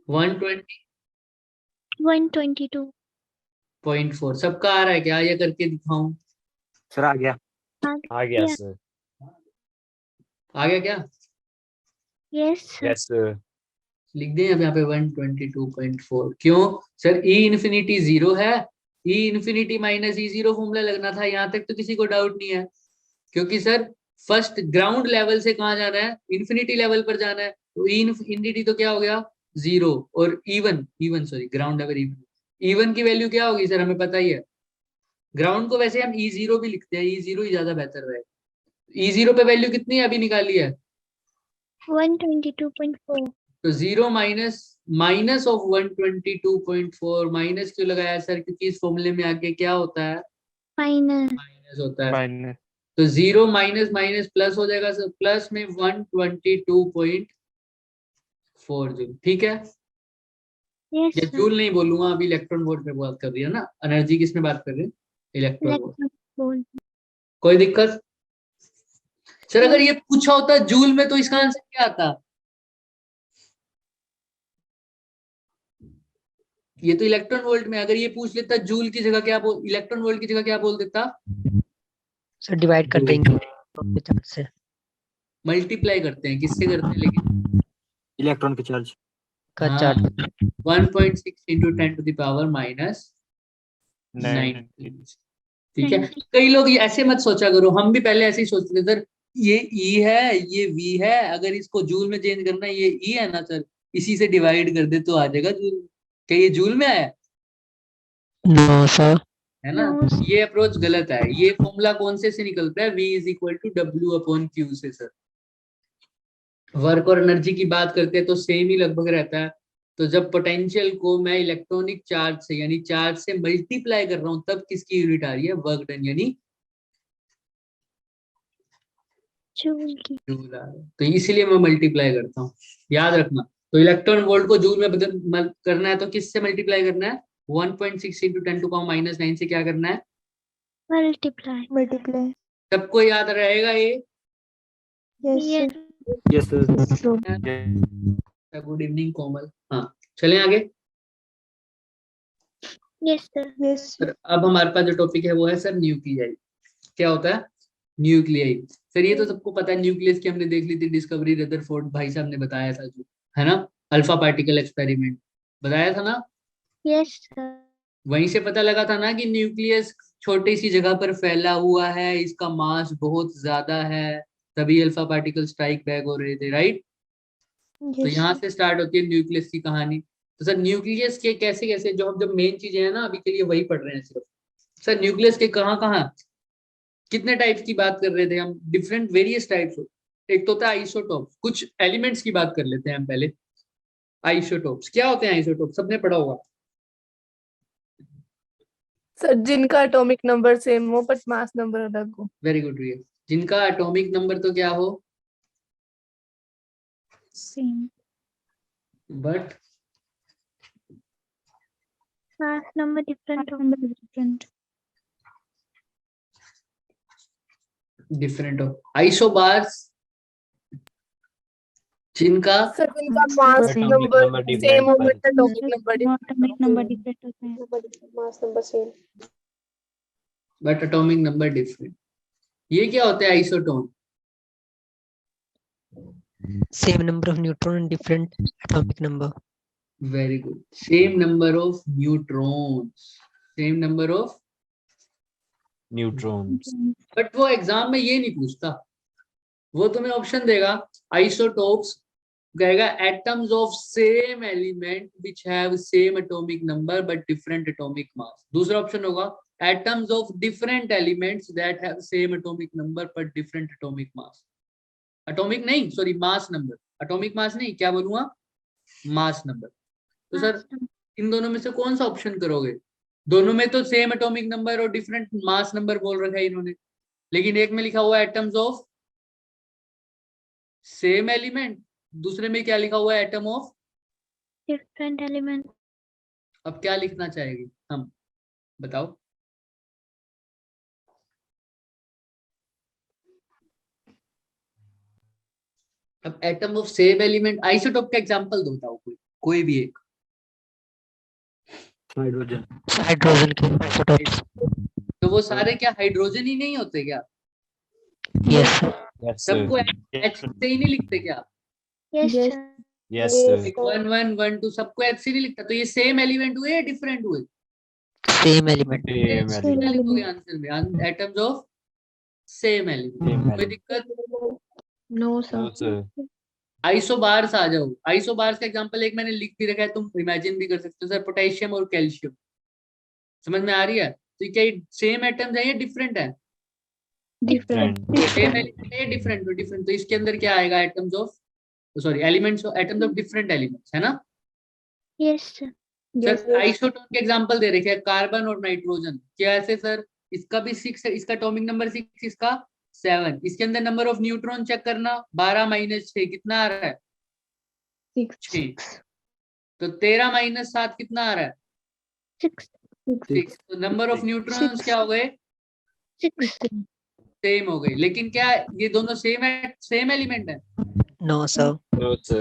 120.4 सबका आ रहा है क्या? ये करके दिखाऊं? सर आ गया। आ गया सर। आ गया क्या? Yes sir. लिख दें अब यहाँ पे 122.4। क्यों सर? ई इन्फिनिटी 0 है, ई इन्फिनिटी माइनस ई 0 फॉर्मूला लगना था। यहाँ तक तो किसी को डाउट नहीं है, क्योंकि सर फर्स्ट ग्राउंड लेवल से कहाँ जाना है? इन्फिनिटी लेवल पर जाना है। तो ई इन्फिनिटी तो क्या हो गया? 0। और even even sorry ground level even, even की वैल्यू क्या होगी सर? हमें पता ही है। ग्राउंड को वैसे हम ई 0 भी लिखते हैं, ई 0 ही ज्यादा बेहतर है। ई 0 पे वैल्यू कितनी है अभी निकाली है? 122.4। तो 0 माइनस ऑफ 122.4। माइनस क्यों लगाया सर? क्योंकि इस फॉर्मूले में आगे क्या होता है? माइनस माइनस होता है। माइनस। तो 0 माइनस माइनस प्लस हो जाएगा सर, प्लस में 122.4 जूल। ठीक है, यस ये सर। जूल नहीं बोलूंगा अभी, इलेक्ट्रॉन वोल्ट पे बात कर रही है ना। एनर्जी किस में बात कर रहे हैं? Electron volt. कोई दिक्कत? सर अगर ये पूछा होता जूल में तो इसका आंसर क्या आता? ये तो इलेक्ट्रॉन वोल्ट में। अगर ये पूछ लेता जूल की जगह क्या बोल, इलेक्ट्रॉन वोल्ट की जगह क्या बोल देता? सर डिवाइड कर देंगे चार्ज से। मल्टीप्लाई करते हैं, किससे करते हैं लेकिन? इलेक्ट्रॉन के चार्ज का हाँ, चार्ज 1.6 इंटू 10⁻⁹ ठीक है। कई लोग ये ऐसे मत सोचा करो, हम भी पहले ऐसे ही सोचते थे सर, ये ई है ये वी है, अगर इसको जूल में चेंज करना है, ये ई है ना सर, इसी से डिवाइड कर दे तो आ जाएगा जूल। क्या ये जूल में आया? No sir. है ना? ये अप्रोच गलत है। ये फॉर्मूला कौन से निकलता है? V is equal to W/Q से सर। वर्क और एनर्जी की बात करते हैं तो सेम ही लगभग रहता है। तो जब पोटेंशियल को मैं इलेक्ट्रॉनिक चार्ज से यानी चार्ज से मल्टीप्लाई कर रहा हूं, तब किसकी यूनिट आ रही है? वर्क डन यानी जूल की। जूल आ रहा है। तो इसीलिए मैं मल्टीप्लाई करता हूँ, याद रखना। तो इलेक्ट्रॉन वोल्ट को जूल में करना है तो किससे मल्टीप्लाई करना है? 1.6 इंटू 10⁻⁹ से क्या करना है? मल्टीप्लाई। सबको याद रहेगा ये? Yes yes sir. Good evening Komal. हाँ, चलें आगे। Yes sir. सर अब हमारे पास जो टॉपिक है वो है सर न्यूक्लियाई। क्या होता है? न्यूक्लियाई। सर ये तो सबको पता है, न्यूक्लियस की हमने देख ली थी डिस्कवरी, रदरफोर्ड भाई साहब ने बताया था जो, है ना, अल्फा पार्टिकल एक्सपेरिमेंट बताया था ना। Yes sir. वहीं से पता लगा था ना कि न्यूक्लियस छोटी सी जगह पर फैला हुआ है, इसका मास बहुत ज्यादा है, तभी अल्फा पार्टिकल स्ट्राइक बैक हो रहे थे, राइट। तो यहाँ से स्टार्ट होती है न्यूक्लियस की कहानी। तो सर न्यूक्लियस के कैसे कैसे, जो हम जब मेन चीजें हैं ना अभी के लिए वही पढ़ रहे हैं सिर्फ। सर न्यूक्लियस के कहाँ कहाँ कितने टाइप्स की बात कर रहे थे हम? Different various types. एक तो होता है आइसोटोप्स। कुछ एलिमेंट्स की बात कर लेते हैं हम पहले। आइसोटोप्स क्या होते हैं? आइसोटोप्स सबने पढ़ा होगा। सर जिनका एटॉमिक नंबर सेम हो बट मास नंबर अलग हो। वेरी गुड रिया। जिनका एटॉमिक नंबर तो क्या हो? Same but mass number different. Different हो। आइसोबार्स जिनका सर जिनका मास Same. नंबर सेम हो but atomic atomic number different होता है। Mass number same. But atomic number different. ये क्या होता है isotone? Same number of neutron and different atomic number. Very good. Same number of neutrons, same number of neutrons. But वो exam में ये नहीं पूछता, वो तुम्हें ऑप्शन देगा आइसोटोप्स, कहेगा atoms of same element which have same atomic number but different atomic mass. दूसरा ऑप्शन होगा atoms of different elements that have same atomic number but different atomic mass. Atomic नहीं, sorry, mass number. Atomic mass नहीं, क्या बोलूंगा? Mass number. तो sir इन दोनों में से कौन सा ऑप्शन करोगे? दोनों में तो सेम एटॉमिक नंबर और डिफरेंट मास नंबर बोल रखा है इन्होंने, लेकिन एक में लिखा हुआ है एटम्स ऑफ सेम एलिमेंट, दूसरे में क्या लिखा हुआ है? Atom of different element. अब क्या लिखना चाहेगी हम, बताओ। अब atom of same element, isotope का एग्जांपल दो, बताओ कोई। कोई भी एक। हाइड्रोजन। हाइड्रोजन के isotopes. तो वो सारे क्या हाइड्रोजन ही नहीं होते क्या? Yes, sir. Yes, sir. सबको एच से ही नहीं लिखते क्या? Yes, Yes. sir. Yes, sir. 1 1 1 2 सबको एच से नहीं लिखता, तो ये सेम एलिमेंट हुए या डिफरेंट हुए? Same element. Same क्या element. लिखोगे आंसर में? Atoms of same element. Same कोई element. दिक्कत? No, sir. No, sir. Isobars आ जाओ। आइसोबार्स का एग्जांपल एक मैंने लिख भी रखा है, तुम इमेजिन भी कर सकते हो सर। पोटेशियम और कैल्शियम, समझ में आ रही है? तो क्या सेम एटम्स है या डिफरेंट है? Different. सेम एलिमेंट है या डिफरेंट? तो डिफरेंट, तो इसके अंदर क्या आएगा? Atoms of, sorry elements of, atoms of different elements, है ना? Yes, sir. सर आइसोटोन के एग्जांपल दे रखे हैं, कार्बन और नाइट्रोजन। क्या ऐसे सर? इसका भी 6 है, इसका एटॉमिक नंबर 6, इसका 7। इसके अंदर नंबर ऑफ न्यूट्रॉन चेक करना, 12 - 6 कितना आ रहा है? 6। तो 13 - 7 कितना आ रहा है? 6. 6। तो नंबर ऑफ न्यूट्रॉन्स क्या हो गए? 6. सेम हो गए। लेकिन क्या ये दोनों सेम एलिमेंट है? No, sir. No, sir.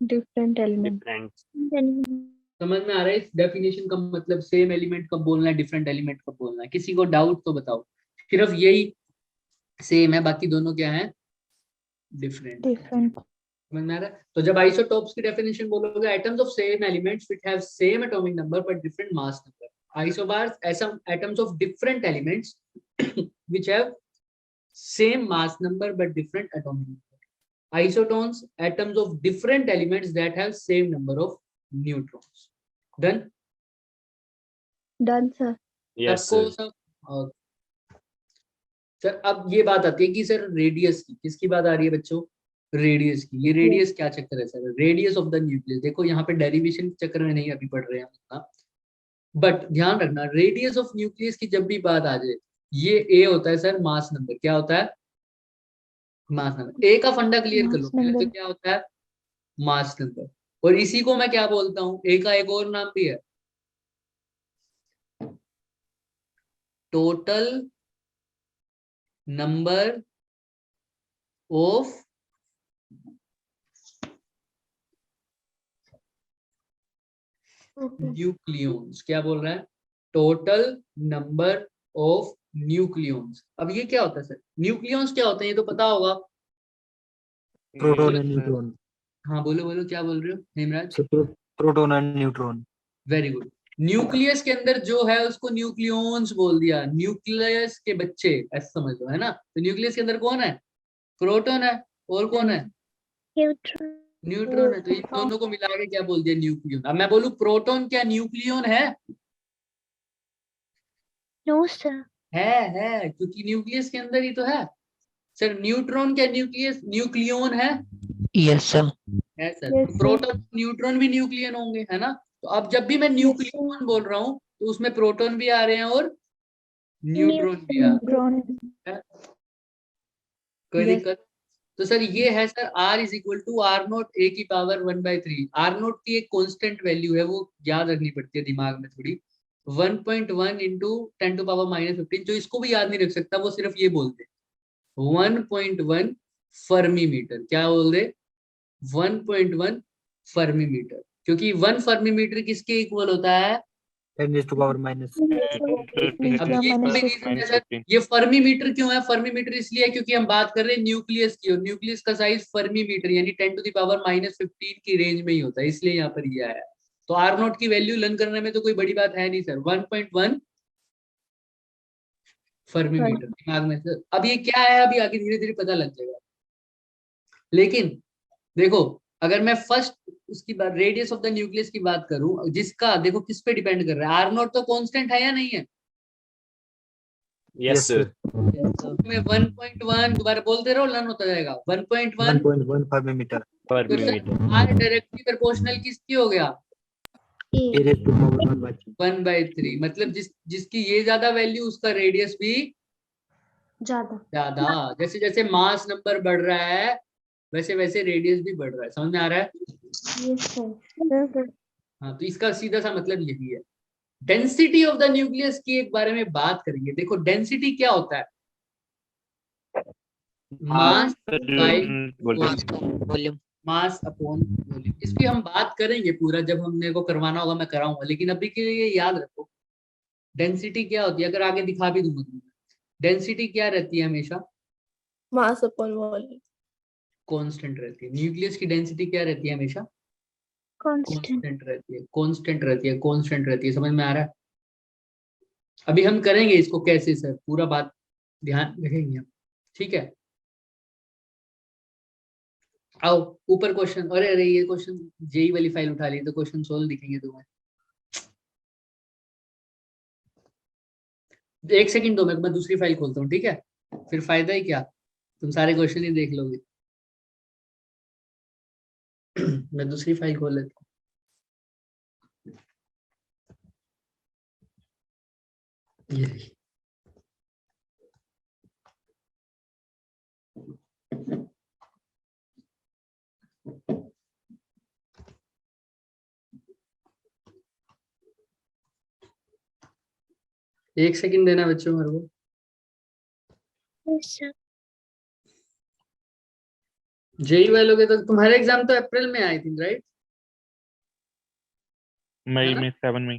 Different element. Different. समझ में आ रहा है इस डेफिनेशन का मतलब? सेम एलिमेंट कब बोलना है, डिफरेंट एलिमेंट कब बोलना है? किसी को डाउट तो बताओ। सिर्फ यही सेम है, बाकी दोनों क्या है? डिफरेंट। समझ में आ रहा है? तो जब आइसोटोप्स की डेफिनेशन बोलोगे, items of same elements which have same atomic number but different mass number. Isobars ऐसा atoms of different elements which have same mass number but different atomic number. Isotons, atoms of different elements that have same number of neutrons. Done? Done, sir. Yes, सबको sir. सब sir अब ये बात आती है कि sir radius की, किसकी बात आ रही है बच्चों? रेडियस की। ये रेडियस क्या चक्कर है sir? Radius of the nucleus. देखो यहाँ पे डेरिवेशन के चक्कर में नहीं अभी पढ़ रहे हैं हम इतना, बट ध्यान रखना रेडियस ऑफ न्यूक्लियस की जब भी बात आ जाए, ये ए होता है सर मास नंबर। क्या होता है? Mass number. ए का फंडा क्लियर कर लो पहले, तो क्या होता है? Mass number. और इसी को मैं क्या बोलता हूं? ए का एक और नाम भी है, टोटल नंबर ऑफ न्यूक्लियॉन्स। क्या बोल रहा है? Total number of nucleons. अब ये क्या होता है सर? न्यूक्लियॉन्स क्या होते हैं ये तो पता होगा। Proton and neutron. हाँ बोलो बोलो, क्या बोल रहे हो Hemraj? Proton and neutron. Very good. Nucleus के अंदर जो है उसको न्यूक्लियॉन्स बोल दिया। न्यूक्लियस के बच्चे ऐसा समझ लो, है ना? तो न्यूक्लियस के अंदर कौन है? प्रोटॉन है। और कौन है? Neutron. न्यूट्रॉन है। तो इन दोनों को मिला के क्या बोल दिया? न्यूक्लियॉन। अब मैं बोलूं प्रोटॉन क्या न्यूक्लियॉन है? No, sir. है, क्योंकि न्यूक्लियस के अंदर ही तो है। सर न्यूट्रॉन क्या न्यूक्लियॉन है? Yes, sir. है सर। Yes, तो sir. प्रोटॉन न्यूट्रॉन भी न्यूक्लियन होंगे, है ना? तो अब जब भी मैं न्यूक्लियन बोल रहा हूँ तो उसमें प्रोटॉन भी आ रहे हैं और न्यूट्रॉन भी आ रहे हैं। कोई Yes. दिक्कत? तो सर ये है sir R is equal to R naught A की पावर 1/3। आर नोट की एक कांस्टेंट वैल्यू है, वो याद रखनी पड़ती है दिमाग में थोड़ी। 1.1 इंटू 10⁻⁻15। जो इसको भी याद नहीं रख सकता वो सिर्फ ये बोलते 1.1 फर्मी मीटर। क्या बोल दे? 1.1 फर्मी मीटर। क्योंकि 1 फर्मी मीटर किसके इक्वल होता है? 10⁻⁻15। अब ये combination है सर। ये फर्मी मीटर क्यों है? फर्मी मीटर इसलिए है क्योंकि हम बात कर रहे हैं न्यूक्लियस की, और न्यूक्लियस का साइज फर्मी मीटर यानी 10⁻⁻15 की रेंज में ही होता है, इसलिए यहाँ पर ये आया। तो आर नोट की वैल्यू लर्न करने में तो कोई बड़ी बात है नहीं सर। 1.1 फर्मी मीटर दिमाग में सर। अब ये क्या है अभी आगे धीरे धीरे पता लग जाएगा। लेकिन देखो अगर मैं फर्स्ट उसकी बात रेडियस ऑफ द न्यूक्लियस की बात करूं, जिसका देखो किस पे डिपेंड कर रहा है? आर नोट तो कांस्टेंट है या नहीं है? Yes, sir. में 1.1 दोबारा बोलते रहो, लर्न होता जाएगा। 1.1 1.1 फर्मी मीटर। Per तो sir millimeter. R directly proportional किसकी हो गया? A raised to power 1/3। 1/3। मतलब जिसकी ये ज्यादा वैल्यू उसका रेडियस भी ज्यादा। जैसे जैसे मास नंबर बढ़ रहा है वैसे वैसे रेडियस भी बढ़ रहा है। समझ में आ रहा है? हाँ, तो इसका सीधा सा मतलब यही है। डेंसिटी ऑफ द न्यूक्लियस की एक बारे में बात करेंगे। देखो डेंसिटी क्या होता है? Mass by Volume. Volume. Mass upon volume. इसकी हम बात करेंगे पूरा, जब हम मेरे को करवाना होगा मैं कराऊंगा, लेकिन अभी के लिए याद रखो डेंसिटी क्या होती है। अगर आगे दिखा भी दूंगा तुम्हें, डेंसिटी क्या रहती है हमेशा, मास अपॉन वॉल्यूम। कांस्टेंट रहती है। न्यूक्लियस की डेंसिटी क्या रहती है हमेशा, Constant. कांस्टेंट रहती है, कांस्टेंट रहती है, कांस्टेंट रहती है। समझ में आ रहा है? अभी हम करेंगे इसको कैसे सर, पूरा बात ध्यान रखेंगे हम, ठीक है। आओ ऊपर क्वेश्चन, अरे अरे ये क्वेश्चन जेई वाली फाइल उठा ली तो क्वेश्चन सोल्व दिखेंगे तुम्हें। एक सेकंड दो, मैं दूसरी फाइल खोलता हूँ, ठीक है। फिर फायदा ही क्या, तुम सारे क्वेश्चन ही देख लोगे। मैं दूसरी फाइल खोल लेता हूँ। ये रही। एक सेकंड देना बच्चों मेरे को। Yes, sir. जेई वालों के तो तुम्हारे एग्जाम तो अप्रैल में आई थिंक, राइट? मई है ना? में 7 मई।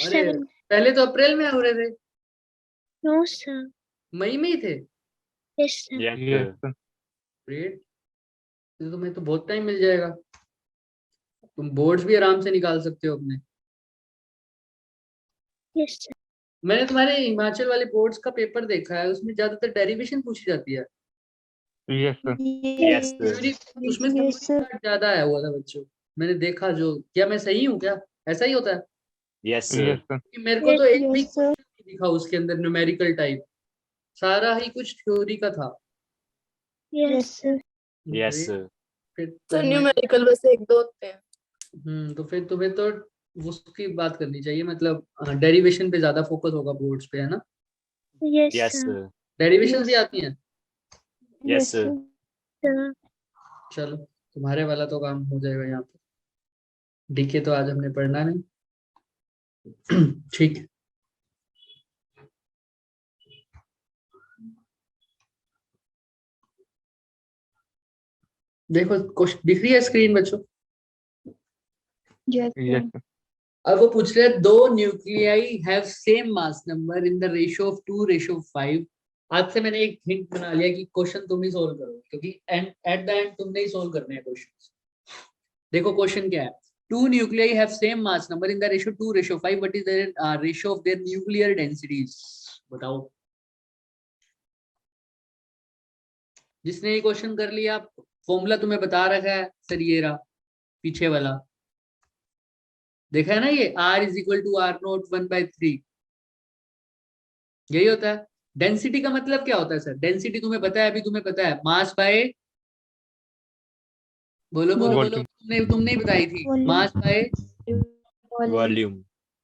अरे 7. पहले तो अप्रैल में हो रहे थे, No, sir. मई में ही थे। Yes, sir. Yes, Yes, sir. sir. Great, तो तुम्हें तो बहुत टाइम मिल जाएगा, तुम बोर्ड्स भी आराम से निकाल सकते हो अपने। Yes, sir. मैंने तुम्हारे हिमाचल वाले बोर्ड्स का पेपर देखा है, उसमें ज्यादातर डेरिवेशन पूछी जाती है। Yes, sir. Yes, sir. Theory उसमें थ्योरी पार्ट ज्यादा है हुआ था बच्चों, मैंने देखा। जो क्या मैं सही हूँ क्या, ऐसा ही होता है? Yes, sir. Yes, sir. कि मेरे को तो एक भी Yes, sir. क्वेश्चन नहीं दिखा उसके अंदर न्यूमेरिकल टाइप, सारा ही कुछ थ्योरी का था। Yes, sir. Yes, Great. sir. फिर तो तो न्यूमेरिकल बस एक दो होते हैं। तो फिर तुम्हें तो उसकी बात करनी चाहिए, मतलब डेरिवेशन पे ज्यादा फोकस होगा बोर्ड्स पे, है ना? Yes, Yes, sir. sir. Derivation भी आती हैं। Yes, sir. Sir. चलो तुम्हारे वाला तो काम हो जाएगा यहाँ पे, डीके तो आज हमने पढ़ना नहीं। ठीक है। देखो दिख रही है स्क्रीन बच्चों? Yes, Yes, sir. अब वो पूछ रहे हैं दो nuclei have same mass number in the ratio of 2:5। आज से मैंने एक हिंट बना लिया कि क्वेश्चन तुम ही सोल्व करो, क्योंकि एट द एंड तुमने ही सोल्व करने हैं क्वेश्चन। देखो क्वेश्चन क्या है, two nuclei have same mass number in the ratio 2:5, what is the ratio of their nuclear densities, बताओ। जिसने ये क्वेश्चन कर लिया, फॉर्मूला तुम्हें बता रखा है सर, ये रहा पीछे वाला, देखा है ना ये, R is equal to R0 1/3, यही होता है। डेंसिटी का मतलब क्या होता है सर? डेंसिटी तुम्हें पता है, अभी तुम्हें पता है, मास बाय, बोलो बोलो बोलो, Volume. तुमने ही बताई थी, Volume. Mass by Volume.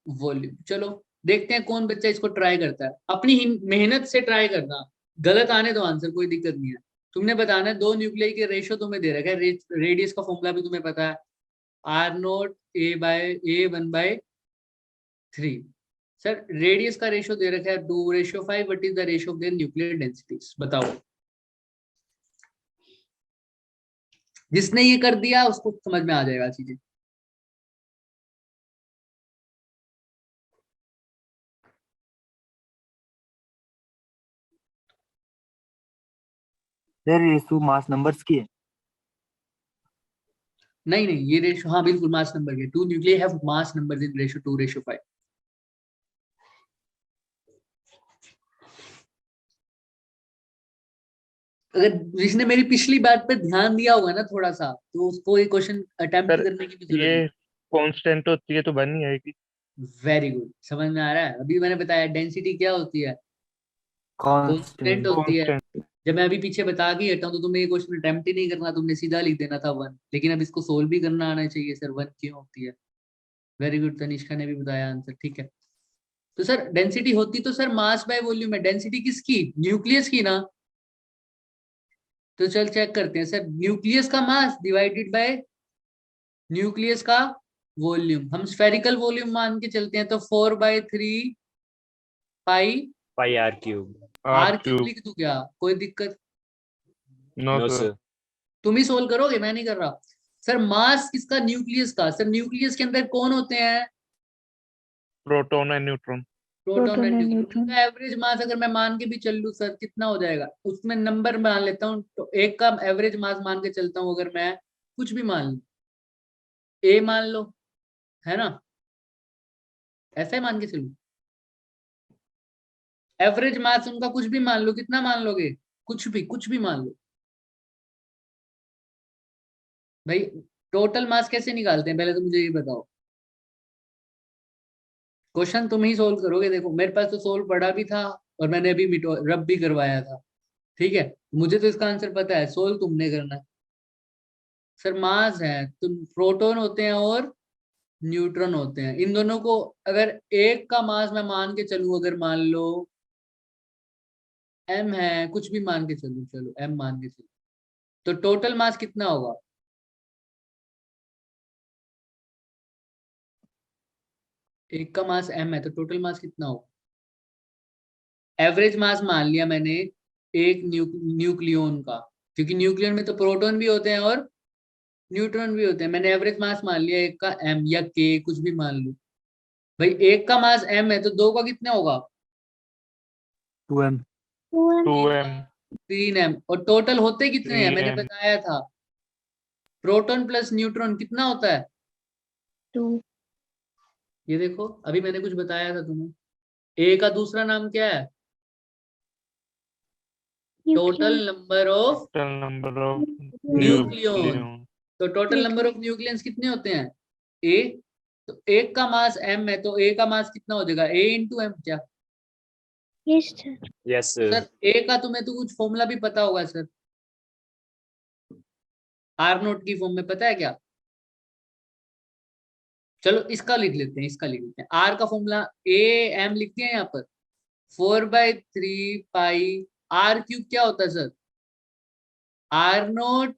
Volume. चलो देखते हैं कौन बच्चा इसको ट्राई करता है, अपनी मेहनत से ट्राई करना, गलत आने दो आंसर, कोई दिक्कत नहीं है। तुमने बताना है दो न्यूक्लियाई के रेशियो तुम्हें दे रखा है, रेडियस का फॉर्मूला भी तुम्हें पता है, R0 A/A1/3। सर रेडियस का रेशियो दे रखा है 2:5, what is the ratio of their nuclear densities, बताओ। जिसने ये कर दिया उसको समझ में आ जाएगा चीजें। सर रेशो मास नंबर्स की है। नहीं नहीं, ये रेशियो, हाँ बिल्कुल मास नंबर के, two nuclei have mass numbers in ratio 2:5। अगर जिसने मेरी पिछली बात पे ध्यान दिया होगा ना थोड़ा सा, तो उसको ये क्वेश्चन अटेम्प्ट सर करने की भी जरूरत ये कांस्टेंट होती है तो बन नहीं आएगी। नहीं। वेरी गुड, समझ में आ रहा है? अभी मैंने बताया डेंसिटी क्या होती है, कांस्टेंट कांस्टेंट। होती है। कांस्टेंट। जब मैं अभी पीछे बता के हटा हूं तो तुम्हें ये क्वेश्चन अटेम्प्ट ही नहीं करना, तुमने सीधा लिख देना था 1, लेकिन अब इसको सोल्व भी करना आना चाहिए सर, 1 क्यों होती है। वेरी गुड, तनिष्का ने भी बताया आंसर, ठीक है। तो सर डेंसिटी होती तो सर मास बाय वॉल्यूम है, डेंसिटी किसकी, न्यूक्लियस की ना। तो चल चेक करते हैं सर, न्यूक्लियस का मास डिवाइडेड बाय न्यूक्लियस का वॉल्यूम, हम स्फेरिकल वॉल्यूम मान के चलते हैं, तो 4/3 pi Pi R cube. R R cube cube. लिख दूं क्या, कोई दिक्कत? No, No, sir. sir. तुम ही सोल्व करोगे, मैं नहीं कर रहा। सर मास किसका, न्यूक्लियस का। सर न्यूक्लियस के अंदर कौन होते हैं, proton and neutron. Proton and neutron. उनका एवरेज मास अगर मैं मान के भी चल लूं सर, कितना हो जाएगा, उसमें नंबर मान लेता हूँ, तो एक का एवरेज मास मान के चलता हूँ, अगर मैं कुछ भी मान लूं, ए मान लो, है ना, ऐसा ही मान के चलूं। एवरेज मास उनका कुछ भी मान लो, कितना मान लोगे, कुछ भी मान लो। भाई टोटल मास कैसे निकालते हैं, पहले तो मुझे ये बताओ। क्वेश्चन तुम ही सोल्व करोगे, देखो मेरे पास तो सोल्व पड़ा भी था और मैंने अभी रब भी करवाया था, ठीक है, मुझे तो इसका आंसर पता है, सोल्व तुमने करना है। सर मास है तो प्रोटॉन होते हैं और न्यूट्रॉन होते हैं, इन दोनों को अगर एक का मास मैं मान के चलूं, अगर मान लो m है, कुछ भी मान के चलूं, चलो m मान के चलूं, तो टोटल मास कितना होगा, एक का मास m है तो टोटल मास कितना होगा। एवरेज मास मान लिया मैंने एक न्यूक्लियन का, क्योंकि न्यूक्लियन में तो प्रोटॉन भी होते हैं और न्यूट्रॉन भी होते हैं। मैंने एवरेज मास मान लिया एक का m या k, कुछ भी मान लो। भाई एक का मास m है तो दो का कितना होगा, 2m 2m 3m, और टोटल होते कितने हैं, मैंने 3m बताया था, प्रोटॉन प्लस न्यूट्रॉन कितना होता है, 2 ये देखो अभी मैंने कुछ बताया था तुम्हें। ए का दूसरा नाम क्या है, total number of total number of nucleon. nucleon तो टोटल नंबर ऑफ न्यूक्लियंस कितने होते हैं, ए, तो एक का मास m है तो ए का मास कितना हो जाएगा, a इंटू एम क्या। Yes, sir. Yes, sir. Sir A का तुम्हें तो कुछ फॉर्मूला भी पता होगा सर, आर नोट की फॉर्म में पता है क्या, चलो इसका लिख लेते हैं, इसका लिख लेते हैं, आर का फॉर्मूला ए एम लिखते हैं यहाँ पर, 4/3 पाई आर क्यूब क्या होता है सर, आर नोट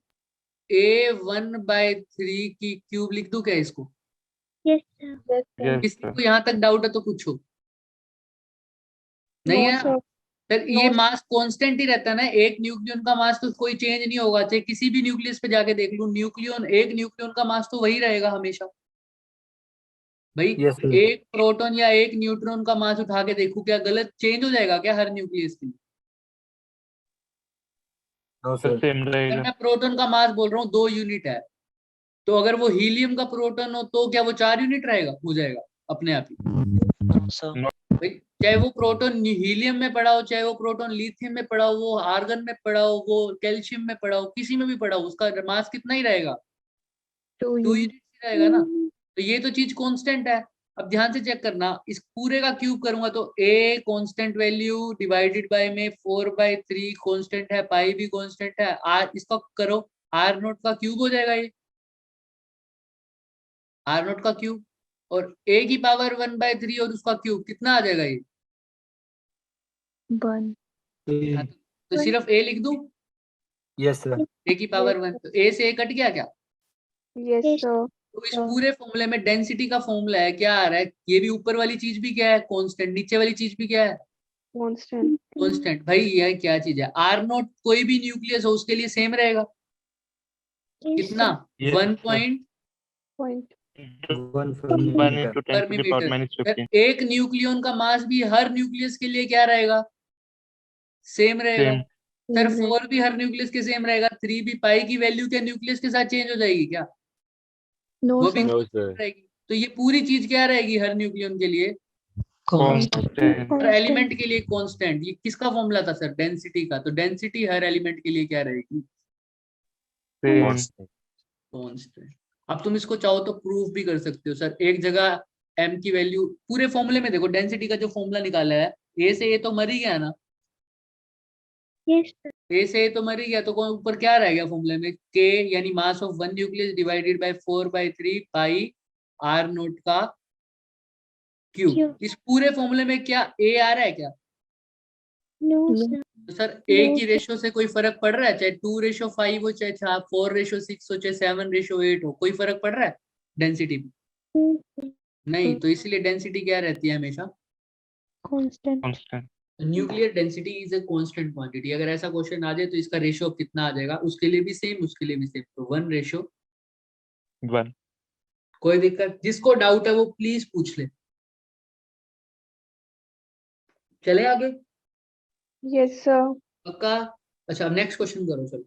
ए 1/3 की क्यूब लिख दूं क्या इसको, Yes, sir. yes किसी sir को यहाँ तक डाउट है तो पूछो, नहीं है सर, ये मास कांस्टेंट ही रहता है ना, एक न्यूक्लियन का मास तो कोई चेंज नहीं होगा, चाहे किसी भी न्यूक्लियस पे जाके देख लूं, न्यूक्लियन एक न्यूक्लियन का मास तो वही रहेगा हमेशा। भाई Yes, sir. एक प्रोटॉन या एक न्यूट्रॉन का मास उठा के देखो, क्या गलत चेंज हो जाएगा क्या हर न्यूक्लियस के लिए, No, sir sir. same अगर रहेगा मैं प्रोटॉन का मास बोल रहा हूँ 2 यूनिट है, तो अगर वो हीलियम का प्रोटॉन हो तो क्या वो 4 यूनिट रहेगा, हो जाएगा अपने आप ही। So भाई चाहे वो प्रोटॉन हीलियम में पड़ा हो, चाहे वो प्रोटॉन लिथियम में पड़ा हो, वो आर्गन में पड़ा हो, वो कैल्शियम में पड़ा हो, किसी में भी पड़ा हो, उसका मास कितना ही रहेगा, 2 यूनिट ही रहेगा ना। तो ये तो चीज कांस्टेंट है। अब ध्यान से चेक करना, इस पूरे का क्यूब करूंगा तो a constant value divided by में 4/3 कांस्टेंट है, पाई भी कांस्टेंट है, आर इसका करो, आर नोट का क्यूब हो जाएगा ये, आर नोट का क्यूब, और a की पावर 1/3 और उसका क्यूब कितना आ जाएगा ये, 1. हाँ, तो सिर्फ a लिख दूं, Yes, sir. a की पावर 1, तो a से a कट गया क्या। Yes, sir. तो इस पूरे फॉर्मूले में डेंसिटी का फॉर्मूला है, क्या आ रहा है, ये भी ऊपर वाली चीज भी क्या है कांस्टेंट, नीचे वाली चीज भी क्या है कांस्टेंट। भाई ये क्या चीज है, आर नोट कोई भी न्यूक्लियस हो उसके लिए सेम रहेगा, कितना, Yes, 1 sir. Point 1 1 millimeter. into 10 पर to the power metre. minus 15 एक न्यूक्लियन का मास भी हर न्यूक्लियस के लिए क्या रहेगा, सेम रहेगा। same सर 4 भी हर न्यूक्लियस के सेम रहेगा, 3 भी, पाई की वैल्यू क्या न्यूक्लियस के साथ चेंज हो जाएगी क्या, No, वो भी sir. No, sir. रहेगी। तो ये पूरी चीज क्या रहेगी हर न्यूक्लियन के लिए, constant. constant हर एलिमेंट के लिए कांस्टेंट। ये किसका फॉर्मूला था सर, डेंसिटी का, तो डेंसिटी हर एलिमेंट के लिए क्या रहेगी, same Constant. कांस्टेंट। अब तुम इसको चाहो तो प्रूफ भी कर सकते हो सर, एक जगह m की वैल्यू, पूरे फॉर्मूले में देखो डेंसिटी का जो फॉर्मूला निकाला है, a से a तो मर ही गया ना, Yes, sir. a से a तो मर ही गया, तो कौन ऊपर क्या रह गया फॉर्मूले में, k यानी mass of one nucleus divided by 4/3 pi r note का क्यूब। Q. इस पूरे फॉर्मूले में क्या a आ रहा है क्या, No, sir. तो सर a की रेशो से कोई फर्क पड़ रहा है, चाहे 2:5 हो, चाहे 4:6 हो, चाहे 7:8 हो, कोई फर्क पड़ रहा है डेंसिटी में, No, sir. नहीं, तो इसलिए डेंसिटी क्या रहती है हमेशा Constant. constant nuclear density is a constant quantity. अगर ऐसा क्वेश्चन आ जाए तो इसका रेशियो कितना आ जाएगा, उसके लिए भी सेम, उसके लिए भी सेम, तो 1. कोई दिक्कत? जिसको डाउट है वो प्लीज पूछ ले। चले आगे? Yes, sir. पक्का? अच्छा, अब नेक्स्ट क्वेश्चन करो चलो।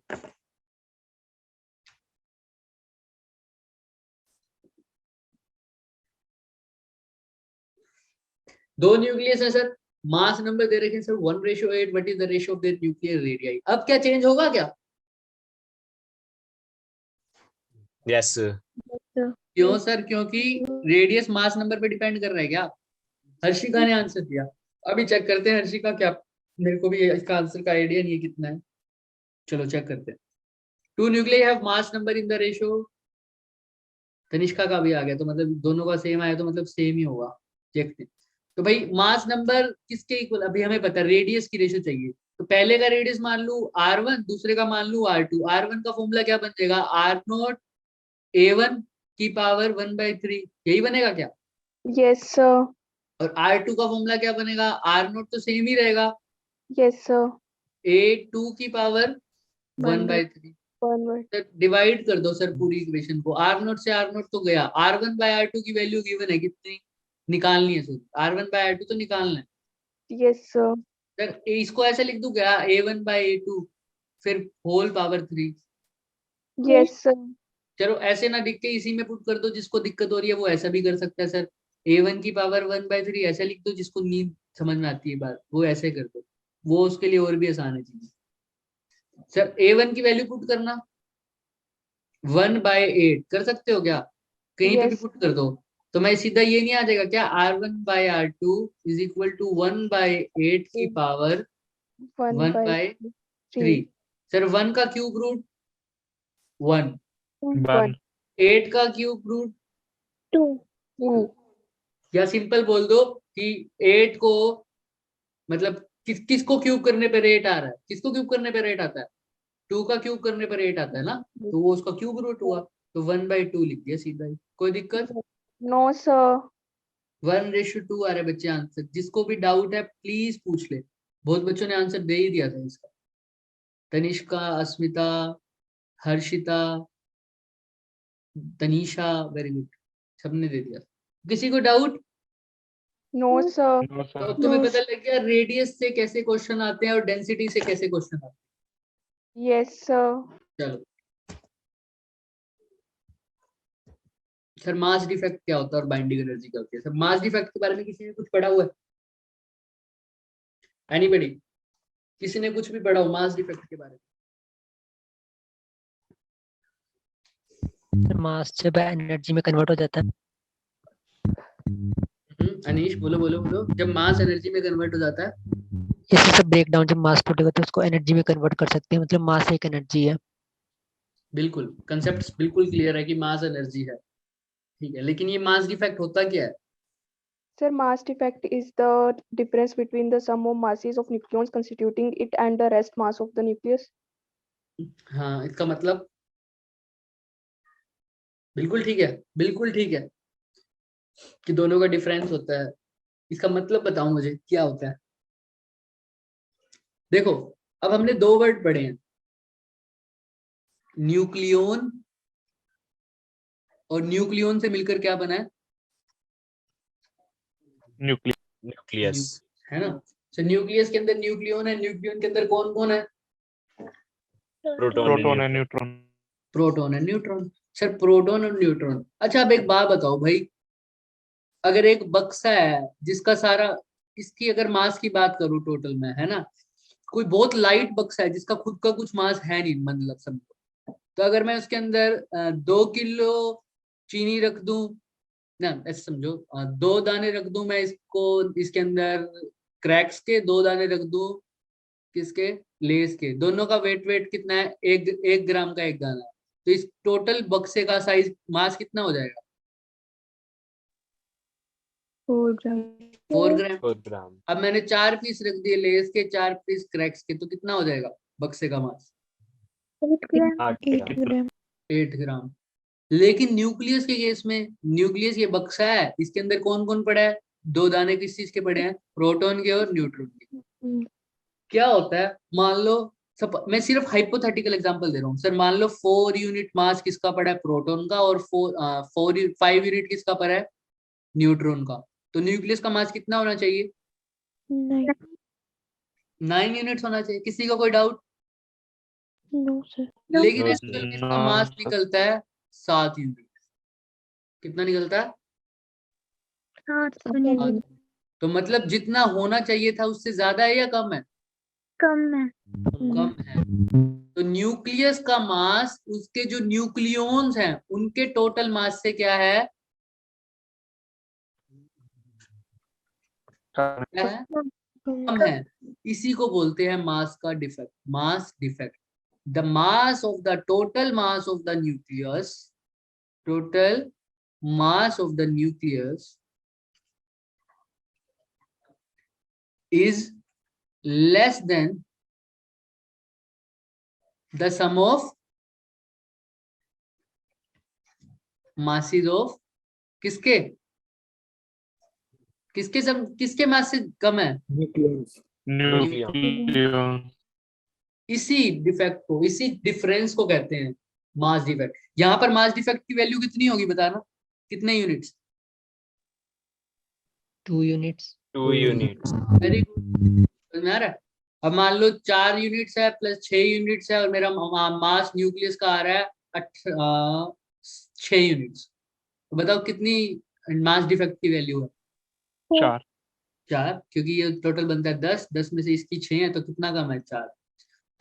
दो न्यूक्लियस है सर, मास नंबर दे रखे हैं sir 1:8, what is the ratio of the nuclear radii? अब क्या चेंज होगा क्या? Yes, sir. क्यों सर? क्योंकि रेडियस मास नंबर पे डिपेंड कर रहा है क्या? हर्षिका ने आंसर दिया। अभी चेक करते हैं हर्षिका क्या, मेरे को भी इसका आंसर का आइडिया नहीं है कितना है। चलो चेक करते हैं। Two nuclei have mass number in the ratio. Tanishka का भी आ गया, तो मतलब दोनों का सेम आया, तो मतलब सेम ही होगा। देखते हैं। तो भाई मास नंबर किसके इक्वल? अभी हमें पता रेडियस की रेशियो चाहिए, तो पहले का रेडियस मान लू r1, दूसरे का मान लू r2। r1 का फॉर्मूला क्या बन जाएगा? r0 a1 की पावर 1/3, यही बनेगा क्या? Yes, sir. और r2 का फॉर्मूला क्या बनेगा? r0 तो सेम ही रहेगा, Yes, sir. a2 की पावर 1/3। 1/. सर डिवाइड कर दो सर पूरी इक्वेशन को, r0 से r0 तो गया, r1/r2 की वैल्यू गिवन है कितनी? निकालनी है सर, r1/r2 तो निकालना है Yes, sir. सर। इसको ऐसे लिख दूं क्या? a1/a2 फिर होल पावर 3। Yes, sir. चलो ऐसे ना लिख के इसी में पुट कर दो, जिसको दिक्कत हो रही है वो ऐसा भी कर सकता है सर। a1 की पावर 1/3 ऐसे लिख दो, जिसको नींद समझ में आती है बात वो ऐसे कर दो, वो उसके लिए और भी आसान है चीजें। सर a1 की वैल्यू पुट करना 1/8 कर सकते हो क्या? कहीं पे भी Yes. पुट कर दो, तो मैं सीधा ये नहीं आ जाएगा क्या? r1/r2 इज इक्वल टू 1/8 की पावर 1/3। 1/3. सर 1 का क्यूब रूट 1, 1. 8 का क्यूब रूट 2. या सिंपल बोल दो कि 8 को मतलब किसको क्यूब करने पे रेट आ रहा है? किसको क्यूब करने पे रेट आता है? 2 का क्यूब करने पे रेट आता है ना, तो वो उसका क्यूब रूट हुआ, तो 1/2 लिख दिया सीधा ही। कोई दिक्कत? No, sir. 1:2 आ रहा है बच्चे आंसर। जिसको भी डाउट है प्लीज पूछ ले, बहुत बच्चों ने आंसर दे ही दिया था इसका। तनिष्का, अस्मिता, हर्षिता, तनीषा, वेरी गुड, सबने दे दिया। किसी को डाउट? No, sir. No, तो sir. अब तुम्हें पता लग गया रेडियस से कैसे क्वेश्चन आते हैं और डेंसिटी से कैसे क्वेश्चन आते हैं। Yes, sir. चलो सर मास डिफेक्ट क्या होता है और बाइंडिंग एनर्जी क्या होती है? सर मास डिफेक्ट के बारे में किसी ने कुछ पढ़ा हुआ है? एनीबॉडी? किसी ने कुछ भी पढ़ा हो मास डिफेक्ट के बारे में? मास जब एनर्जी में कन्वर्ट हो जाता है, अनीश बोलो बोलो बोलो। जब मास एनर्जी में कन्वर्ट हो जाता है, जैसे सब ब्रेक डाउन, जब मास टूटेगा तो उसको एनर्जी में कन्वर्ट कर सकते हैं, मतलब मास एक एनर्जी है। बिल्कुल कंसेप्ट बिल्कुल क्लियर है कि मास एनर्जी है, ठीक है, लेकिन ये मास डिफेक्ट होता क्या है? Sir, mass defect is the difference between the sum of masses of nucleons constituting it and the rest mass of the nucleus. हाँ, इसका मतलब बिल्कुल ठीक है, बिल्कुल ठीक है कि दोनों का डिफरेंस होता है। इसका मतलब बताओ मुझे क्या होता है? देखो अब हमने दो वर्ड पढ़े हैं, न्यूक्लियोन और न्यूक्लियोन से मिलकर क्या बना है? Nucleus. है ना? तो न्यूक्लियस के अंदर न्यूक्लियोन है, न्यूक्लियोन के अंदर कौन कौन है? Proton, Proton and and neutron. Proton and neutron. Sir proton और न्यूट्रॉन, अच्छा अब एक बात बताओ भाई, अगर एक बक्सा है जिसका सारा, इसकी अगर मास की बात करूं टोटल में, है ना, कोई बहुत लाइट बक्सा है जिसका खुद का कुछ मास है नहीं, मतलब समझो, तो अगर मैं उसके अंदर 2 किलो चीनी रख दूं ना, ऐसे समझो 2 दाने रख दूं मैं इसको, इसके अंदर क्रैक्स के 2 दाने रख दूं, किसके? लेस के। दोनों का वेट कितना है? 1 ग्राम का 1 दाना। तो इस टोटल बक्से का साइज मास कितना हो जाएगा? 4 gram. 4 ग्राम। 4 gram. अब मैंने 4 पीस रख दिए लेस के, 4 पीस क्रैक्स के, तो कितना हो जाएगा बक्से का मास? 8 gram. 8 gram. 8 ग्राम। लेकिन न्यूक्लियस के केस में, न्यूक्लियस ये बक्सा है, इसके अंदर कौन कौन पड़ा है? 2 दाने किस चीज के पड़े हैं? प्रोटॉन के और न्यूट्रॉन के। क्या होता है, मान लो मैं सिर्फ हाइपोथेटिकल एग्जांपल दे रहा हूँ सर। मान लो 4 यूनिट मास किसका पड़ा है, प्रोटॉन का, और 5 यूनिट किसका पड़ा है, न्यूट्रॉन का। तो न्यूक्लियस का मास कितना होना चाहिए, 9 यूनिट्स होना चाहिए। किसी का कोई डाउट? No sir. लेकिन No, एक्चुअल में इसका मास sir. निकलता है 7 यूनिट। कितना निकलता है? तो मतलब जितना होना चाहिए था उससे ज्यादा है या कम है? कम है। तो न्यूक्लियस का मास उसके जो न्यूक्लियॉन्स हैं उनके टोटल मास से क्या है, क्या है, कम है। इसी को बोलते हैं मास का defect, mass defect. The mass of the total mass of the nucleus, total mass of the nucleus is less than the sum of masses of किसके किसके मास से कम है, Nucleons. Nucleon. इसी डिफेक्ट को, इसी डिफरेंस को कहते हैं मास डिफेक्ट। यहाँ पर मास डिफेक्ट की वैल्यू कितनी होगी बताना, कितने units? 2 units. 2 units. Very good, समझ में आ रहा है? अब मान लो 4 यूनिट्स है प्लस 6 यूनिट्स है और मेरा मास न्यूक्लियस का आ रहा है 6 यूनिट्स। तो बताओ कितनी मास डिफेक्ट की वैल्यू है? 4. 4, क्योंकि ये टोटल बनता है 10, 10 में से इसकी 6 है तो कितना कम है, 4।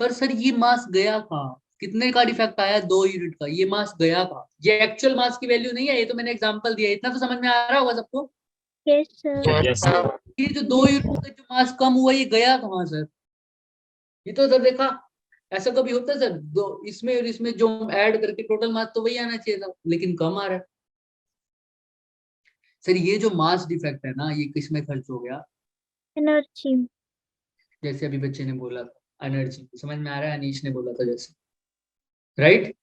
पर सर ये मास गया कहाँ, कितने का डिफेक्ट आया, 2 यूनिट का। ये मास गया कहाँ? ये एक्चुअल मास की वैल्यू नहीं है, ये तो मैंने एग्जांपल दिया। इतना तो समझ में आ रहा होगा सबको? Yes, sir. ये जो 2 यूनिट का जो मास कम हुआ ये गया कहाँ सर? ये तो सर देखा, ऐसा कभी होता है सर, दो इसमें और इसमें जो ऐड करके टोटल मास तो वही आना चाहिए था, लेकिन कम आ रहा है। सर ये जो मास डिफेक्ट है ना, ये किस में खर्च हो गया? एनर्जी। जैसे अभी बच्चे ने बोला था एनर्जी, समझ में आ रहा है? अनीश ने बोला था जैसे, राइट?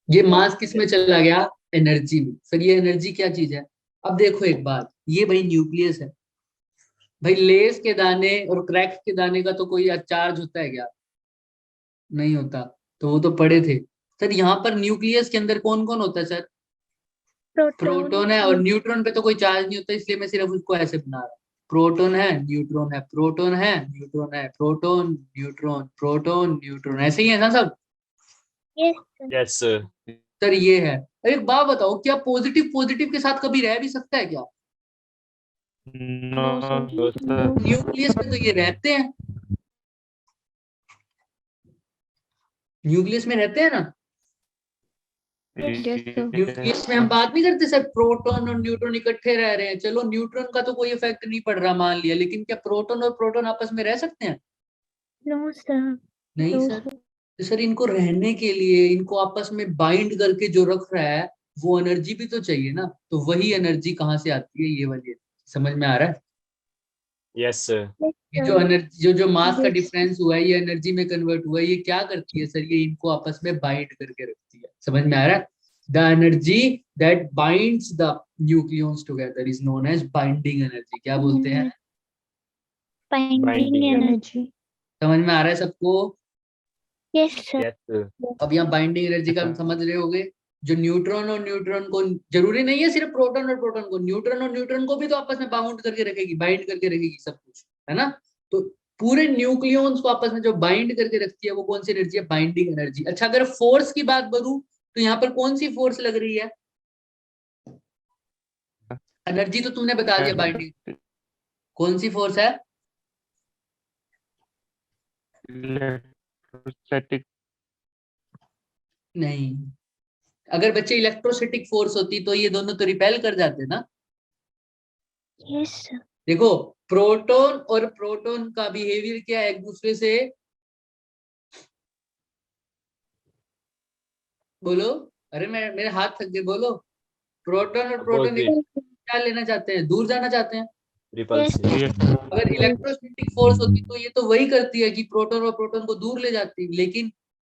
ये मास किस में चला गया? एनर्जी में। सर ये एनर्जी क्या चीज है? अब देखो एक बात, ये भाई न्यूक्लियस है भाई। लेस के दाने और क्रैक्स के दाने का तो कोई चार्ज होता है क्या? नहीं होता, तो वो तो पड़े थे। सर यहाँ पर न्यूक्लियस के अंदर कौन कौन होता है सर? प्रोटॉन है, और न्यूट्रॉन पे तो कोई चार्ज नहीं होता, इसलिए मैं सिर्फ उसको ऐसे बना रहा हूँ। प्रोटॉन है, न्यूट्रॉन है, प्रोटॉन है, न्यूट्रॉन है, प्रोटॉन न्यूट्रॉन, प्रोटॉन न्यूट्रॉन, ऐसे ही है ना सब? Yes, sir. सर ये है। एक बात बताओ, क्या पॉजिटिव पॉजिटिव के साथ कभी रह भी सकता है क्या? No, sir. न्यूक्लियस में तो ये रहते हैं, न्यूक्लियस में रहते हैं ना। न्यूक्लियस में हम बात नहीं करते सर, प्रोटॉन और न्यूट्रॉन इकट्ठे रह रहे हैं, चलो न्यूट्रॉन का तो कोई इफेक्ट नहीं पड़ रहा मान लिया, लेकिन क्या प्रोटॉन और प्रोटॉन आपस में रह सकते हैं? No sir. नहीं सर। तो सर इनको रहने के लिए, इनको आपस में बाइंड करके जो रख रहा है, वो एनर्जी भी तो चाहिए ना। तो वही एनर्जी कहाँ से आती है, ये वाली। समझ में आ रहा है? Yes, sir. ये जो एनर्जी जो मास का डिफरेंस हुआ है, ये एनर्जी में कन्वर्ट हुआ है, ये क्या करती है सर? ये इनको आपस में बाइंड करके रखती है। समझ में आ रहा है? The energy that binds the nucleons together is known as binding energy. क्या बोलते हैं? Binding energy. समझ में आ रहा है सबको? Yes, sir. अब यहाँ बाइंडिंग एनर्जी का समझ रहे होगे। जो न्यूट्रॉन और न्यूट्रॉन को, जरूरी नहीं है सिर्फ प्रोटॉन और प्रोटॉन को, न्यूट्रॉन और न्यूट्रॉन को भी तो आपस में बाउंड करके रखेगी, बाइंड करके रखेगी सब कुछ, है ना? तो पूरे न्यूक्लियॉन्स को आपस में जो बाइंड करके रखती है वो कौन सी एनर्जी है? Binding energy. अच्छा, अगर फोर्स की बात करूं तो यहाँ पर कौन सी फोर्स लग रही है? एनर्जी तो तुमने बता दिया, बाइंडिंग कौन सी फोर्स है? Electrostatic. नहीं, अगर बच्चे इलेक्ट्रोस्टैटिक फोर्स होती तो ये दोनों तो रिपेल कर जाते ना। यस। देखो प्रोटॉन और प्रोटॉन का बिहेवियर क्या है एक दूसरे से? बोलो, अरे मेरे हाथ थक गए, बोलो। प्रोटॉन और प्रोटॉन Opposite. क्या लेना चाहते हैं? दूर जाना चाहते हैं। Repulsive. Yes, sir. अगर इलेक्ट्रोस्टैटिक फोर्स होती तो ये तो वही करती है कि प्रोटॉन और प्रोटॉन को दूर ले जाती, लेकिन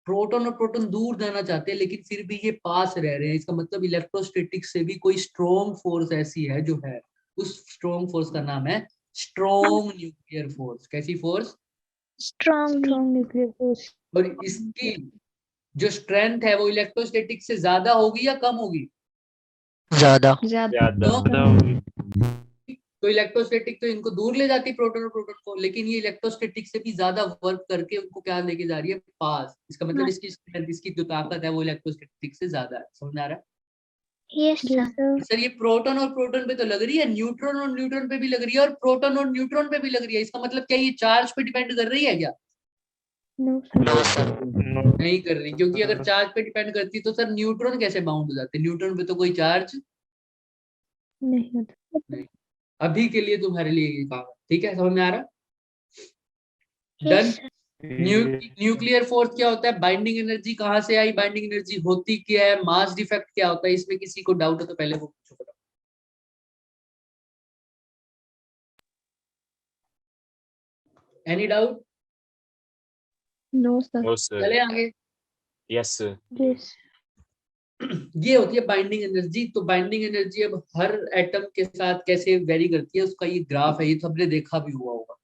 प्रोटॉन और प्रोटॉन दूर जाना चाहते हैं लेकिन फिर भी ये पास रह रहे हैं। इसका मतलब इलेक्ट्रोस्टैटिक से भी कोई स्ट्रॉन्ग फोर्स ऐसी है जो है, उस स्ट्रॉन्ग फोर्स का नाम है स्ट्रॉन्ग न्यूक्लियर फोर्स। कैसी फोर्स? Strong nuclear force. और इसकी जो स्ट्रेंथ है वो इलेक्ट्रोस्टैटिक से ज्यादा होगी या कम होगी? ज्यादा। ज्यादा. तो इलेक्ट्रोस्टैटिक तो इनको दूर ले जाती प्रोटॉन और प्रोटॉन को, लेकिन ये इलेक्ट्रोस्टैटिक से भी ज्यादा वर्क करके उनको क्या लेके जा रही है? पास। इसका मतलब इसकी strength, इसकी जो ताकत है वो इलेक्ट्रोस्टैटिक से ज्यादा है। समझ में आ रहा है? Yes, sir. सर ये प्रोटॉन और प्रोटॉन पे तो लग रही है, न्यूट्रॉन और न्यूट्रॉन पे भी लग रही है, और प्रोटॉन और न्यूट्रॉन पे भी लग रही है। इसका मतलब क्या ये चार्ज पे डिपेंड कर रही है क्या? No, sir. No sir. No. नहीं कर रही, क्योंकि अगर चार्ज पे डिपेंड करती तो सर न्यूट्रॉन कैसे बाउंड हो जाते? न्यूट्रॉन पे तो कोई चार्ज नहीं होता. नहीं। अभी के लिए तुम्हारे लिए ये काम है, ठीक है? समझ में आ रहा? Yes, done. sir. Nuclear force क्या होता है? बाइंडिंग एनर्जी कहाँ से आई? बाइंडिंग एनर्जी होती क्या है? मास डिफेक्ट क्या होता है? इसमें किसी को डाउट हो तो पहले वो पूछो। Any doubt? No, sir. No, sir. चले आगे। Yes, sir. Yes. ये होती है बाइंडिंग एनर्जी। तो बाइंडिंग एनर्जी अब हर एटम के साथ कैसे वेरी करती है उसका ये ग्राफ है। ये सबने देखा भी हुआ होगा,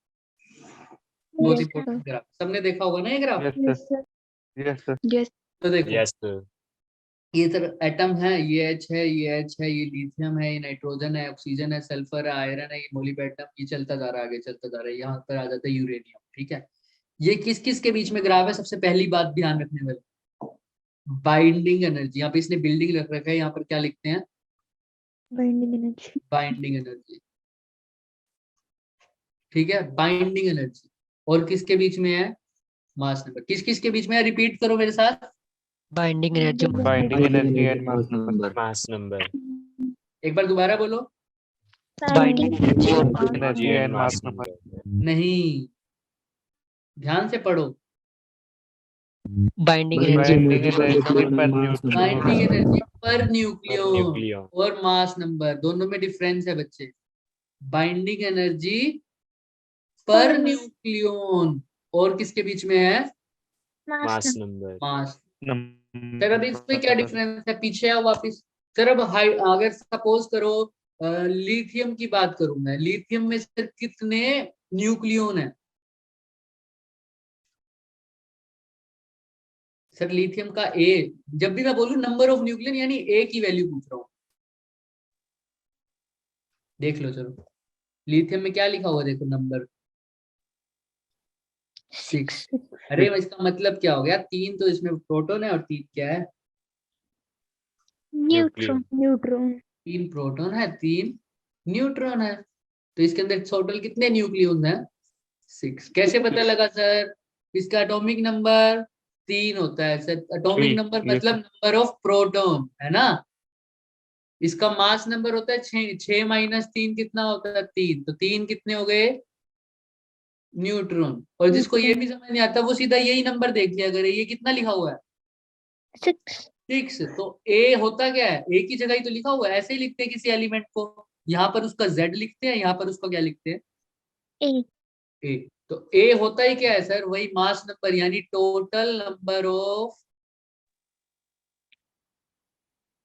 बहुत Yes, इंपॉर्टेंट ग्राफ। सबने देखा होगा ना ये graph? Yes, sir. Yes, sir. Yes, sir. तो देखो Yes, sir. ये सर एटम है, ये H है, ये H है, ये लिथियम है, ये नाइट्रोजन है, ऑक्सीजन है, सल्फर है, आयरन है, ये मोलिब्डेनम। ये चलता जा रहा है, आगे चलता जा रहा है, यहाँ पर आ जाता है यूरेनियम। ठीक है, ये किस किस के बीच में ग्राफ है? सबसे पहली बात ध्यान रखने वाली, बाइंडिंग एनर्जी। यहाँ पे इसने बिल्डिंग रख रखा है, यहाँ पर क्या लिखते हैं? Binding energy. Binding energy. ठीक है, बाइंडिंग एनर्जी। और किसके बीच में है? Mass number. किस किस के बीच में है? रिपीट करो मेरे साथ। Binding energy. Binding energy and mass number. Mass number. एक बार दोबारा बोलो। Binding Energy and mass number. नहीं, ध्यान से पढ़ो। Binding energy. Binding energy per binding nucleon. Energy per nucleon Nucleon. और मास नंबर, दोनों में डिफरेंस है बच्चे। बाइंडिंग एनर्जी पर न्यूक्लियन और किसके बीच में है? Mass number. मास। Number. सर अब इसमें क्या डिफरेंस है? पीछे आओ वापिस। सर अब अगर सपोज करो लिथियम की बात करूं मैं, लिथियम में सर कितने न्यूक्लियन है? सर लिथियम का ए, जब भी मैं बोलूं नंबर ऑफ न्यूक्लियन यानी ए की वैल्यू पूछ रहा हूं। देख लो चलो, लिथियम में क्या लिखा हुआ देखो, नंबर 6। अरे इसका मतलब क्या हो गया? 3 तो इसमें प्रोटॉन है और 3 क्या है? Neutron. Neutron. 3 प्रोटॉन है, 3 न्यूट्रॉन है। तो इसके अंदर टोटल कितने न्यूक्लियन है? 6। कैसे पता लगा सर? इसका एटॉमिक नंबर 3 होता है सर। एटॉमिक 3, नंबर yes, मतलब नंबर ऑफ प्रोटॉन, है ना? इसका मास नंबर होता है 6। 6 माइनस 3 कितना होता है? 3। तो 3 कितने हो गए? न्यूट्रॉन। और जिसको ये भी समझ नहीं आता वो सीधा यही नंबर देख लिया करे, ये कितना लिखा हुआ है? 6. 6। तो ए होता क्या है? ए की जगह ही तो लिखा हुआ है। ऐसे ही लिखते हैं किसी एलिमेंट को, यहाँ पर उसका Z लिखते हैं, यहाँ पर उसका क्या लिखते हैं? 8. ए। तो ए होता ही क्या है सर? वही मास नंबर यानी total number of,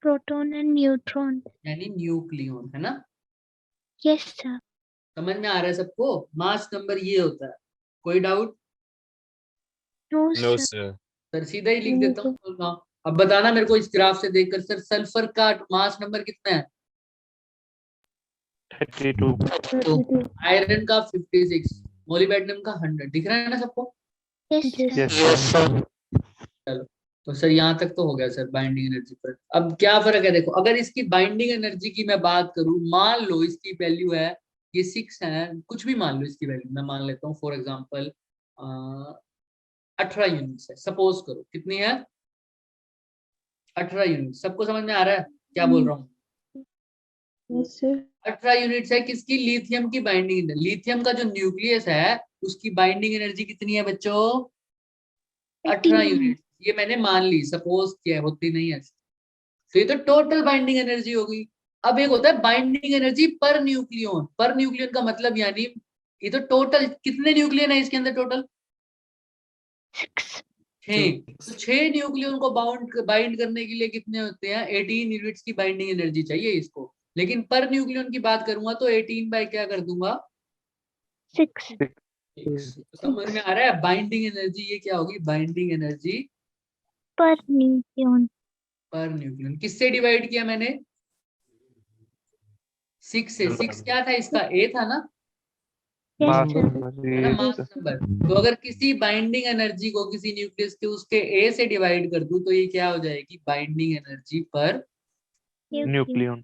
Proton and neutron. यानी न्यूक्लियन, है ना? Yes, sir. समझ में आ रहा है सबको? मास नंबर ये होता है। कोई doubt? No, No, sir. sir. Sir सीधा ही लिख देता हूँ। तो ना, अब बताना मेरे को इस ग्राफ से देखकर सर, सल्फर का मास नंबर कितना है? 32. 32. आयरन का 56, मोलिब्डेनम का 100। दिख रहा है ना सबको? Yes, sir. Yes, sir. चलो, तो सर यहाँ तक तो हो गया सर बाइंडिंग एनर्जी पर। अब क्या फर्क है देखो, अगर इसकी बाइंडिंग एनर्जी की मैं बात करूं, मान लो इसकी वैल्यू है ये 6 है, कुछ भी मान लो इसकी वैल्यू, मैं मान लेता हूँ फॉर एग्जांपल 18 यूनिट्स है, सपोज करो। कितनी है? 18 यूनिट। सबको समझ में आ रहा है क्या बोल रहा हूँ? Yes, sir. 18 यूनिट्स है किसकी? लिथियम की बाइंडिंग। लिथियम का जो न्यूक्लियस है उसकी बाइंडिंग एनर्जी कितनी है बच्चों? 18 यूनिट। ये मैंने मान ली, सपोज किया, होती नहीं है। तो ये तो टोटल बाइंडिंग एनर्जी होगी। अब एक होता है binding energy per nucleon. Per nucleon का मतलब यानी ये तो टोटल कितने न्यूक्लियन है इसके अंदर? टोटल 6. 6। तो 6 न्यूक्लियन को बाइंड करने के लिए कितने होते हैं? 18 यूनिट्स की बाइंडिंग एनर्जी चाहिए इसको। लेकिन पर न्यूक्लियन की बात करूंगा तो 18 बाय क्या कर दूंगा? 6. समझ में आ रहा है? बाइंडिंग एनर्जी ये क्या होगी? Binding energy Per nucleon. Per nucleon. किससे डिवाइड किया मैंने? 6 से। 6 क्या था इसका? ए था ना? Yes, Mass sir. number. है ना? Yes, मास sir. नंबर। तो अगर किसी बाइंडिंग एनर्जी को किसी न्यूक्लियस के उसके ए से डिवाइड कर दूं तो ये क्या हो जाएगी? बाइंडिंग एनर्जी पर। Nucleon.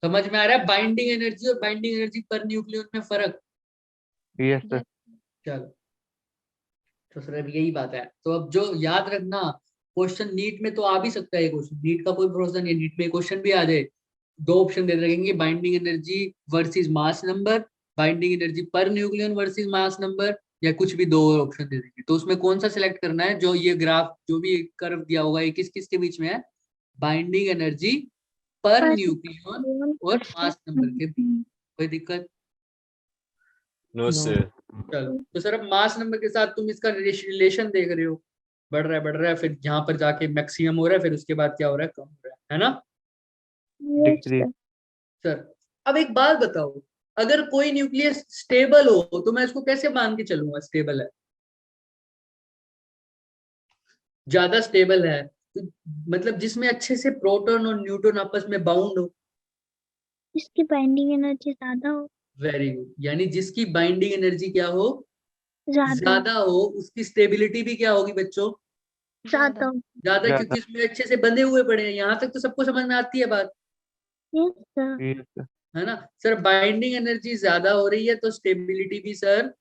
समझ में आ रहा है? बाइंडिंग एनर्जी और बाइंडिंग एनर्जी पर न्यूक्लियन में फर्क। Yes, sir. चलो, तो सर अब यही बात है। तो अब जो याद रखना, क्वेश्चन नीट में तो आ भी सकता है ये क्वेश्चन, नीट का कोई भरोसा नहीं है, नीट में क्वेश्चन भी आ जाए। 2 ऑप्शन दे रखेंगे, binding energy versus mass number, binding energy per nucleon versus mass number, या कुछ भी 2 और ऑप्शन दे देंगे। तो उसमें कौन सा सिलेक्ट करना है? जो ये ग्राफ जो भी कर्व दिया होगा ये किस किस के बीच में है? बाइंडिंग एनर्जी पर Per न्यूक्लियन nucleon और versus मास नंबर के बीच। कोई दिक्कत? No, sir. चलो, तो सर अब मास नंबर के साथ तुम इसका रिलेशन देख रहे हो, बढ़ रहा है, फिर यहाँ पर जाके मैक्सिमम हो रहा है, फिर उसके बाद क्या हो रहा है? कम हो रहा है ना? Yes, Degree. sir. सर अब एक बात बताओ, अगर कोई न्यूक्लियस स्टेबल हो तो मैं इसको कैसे मान के चलूंगा स्टेबल है? ज्यादा स्टेबल है तो मतलब जिसमें अच्छे से प्रोटॉन और न्यूट्रॉन आपस में बाउंड हो। इसकी बाइंडिंग एनर्जी ज्यादा हो. वेरी गुड, यानी जिसकी बाइंडिंग एनर्जी क्या हो? ज्यादा. ज्यादा हो, उसकी स्टेबिलिटी भी क्या होगी बच्चों? ज्यादा. ज्यादा, ज्यादा। क्योंकि उसमें अच्छे से बंधे हुए पड़े हैं। यहाँ तक तो सबको समझ में आती है बात, Yes, sir. Yes, sir. है ना? सर बाइंडिंग एनर्जी ज्यादा हो रही है तो स्टेबिलिटी भी सर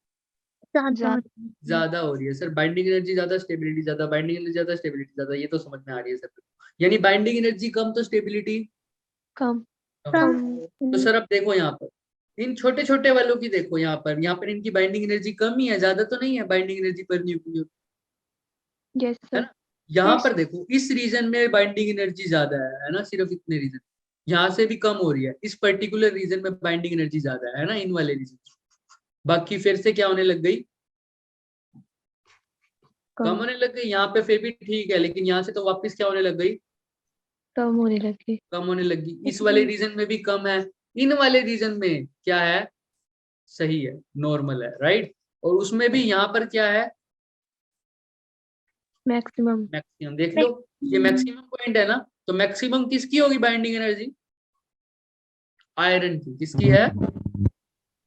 ज्यादा. ज्यादा हो रही है। सर बाइंडिंग एनर्जी ज्यादा, स्टेबिलिटी ज्यादा, बाइंडिंग एनर्जी ज्यादा, स्टेबिलिटी ज्यादा, ये तो समझ में आ रही है सर। यानी बाइंडिंग एनर्जी कम तो स्टेबिलिटी कम. कम. तो सर अब देखो यहाँ पर इन छोटे छोटे वालों की, देखो यहाँ पर इनकी बाइंडिंग एनर्जी कम ही है, ज्यादा तो नहीं है binding energy per nucleon, yes है सर. ना? यहाँ Yes. पर देखो इस रीजन में बाइंडिंग एनर्जी ज्यादा है ना? सिर्फ इतने रीजन, यहाँ से भी कम हो रही है, इस पर्टिकुलर रीजन में बाइंडिंग एनर्जी ज्यादा है ना, इन वाले रीजन। बाकी फिर से क्या होने लग गई? कम होने लग गई। यहाँ पे फिर भी ठीक है, लेकिन यहाँ से तो वापस क्या होने लग गई? कम होने लगी. कम होने लगी। इस वाले रीजन में भी कम है, इन वाले रीजन में क्या है? सही है, नॉर्मल है, राइट? और उसमें भी यहाँ पर क्या है? मैक्सिमम. मैक्सिमम। देख लो, ये मैक्सिमम पॉइंट है ना? तो मैक्सिमम किसकी होगी बाइंडिंग एनर्जी? आयरन की। किसकी है?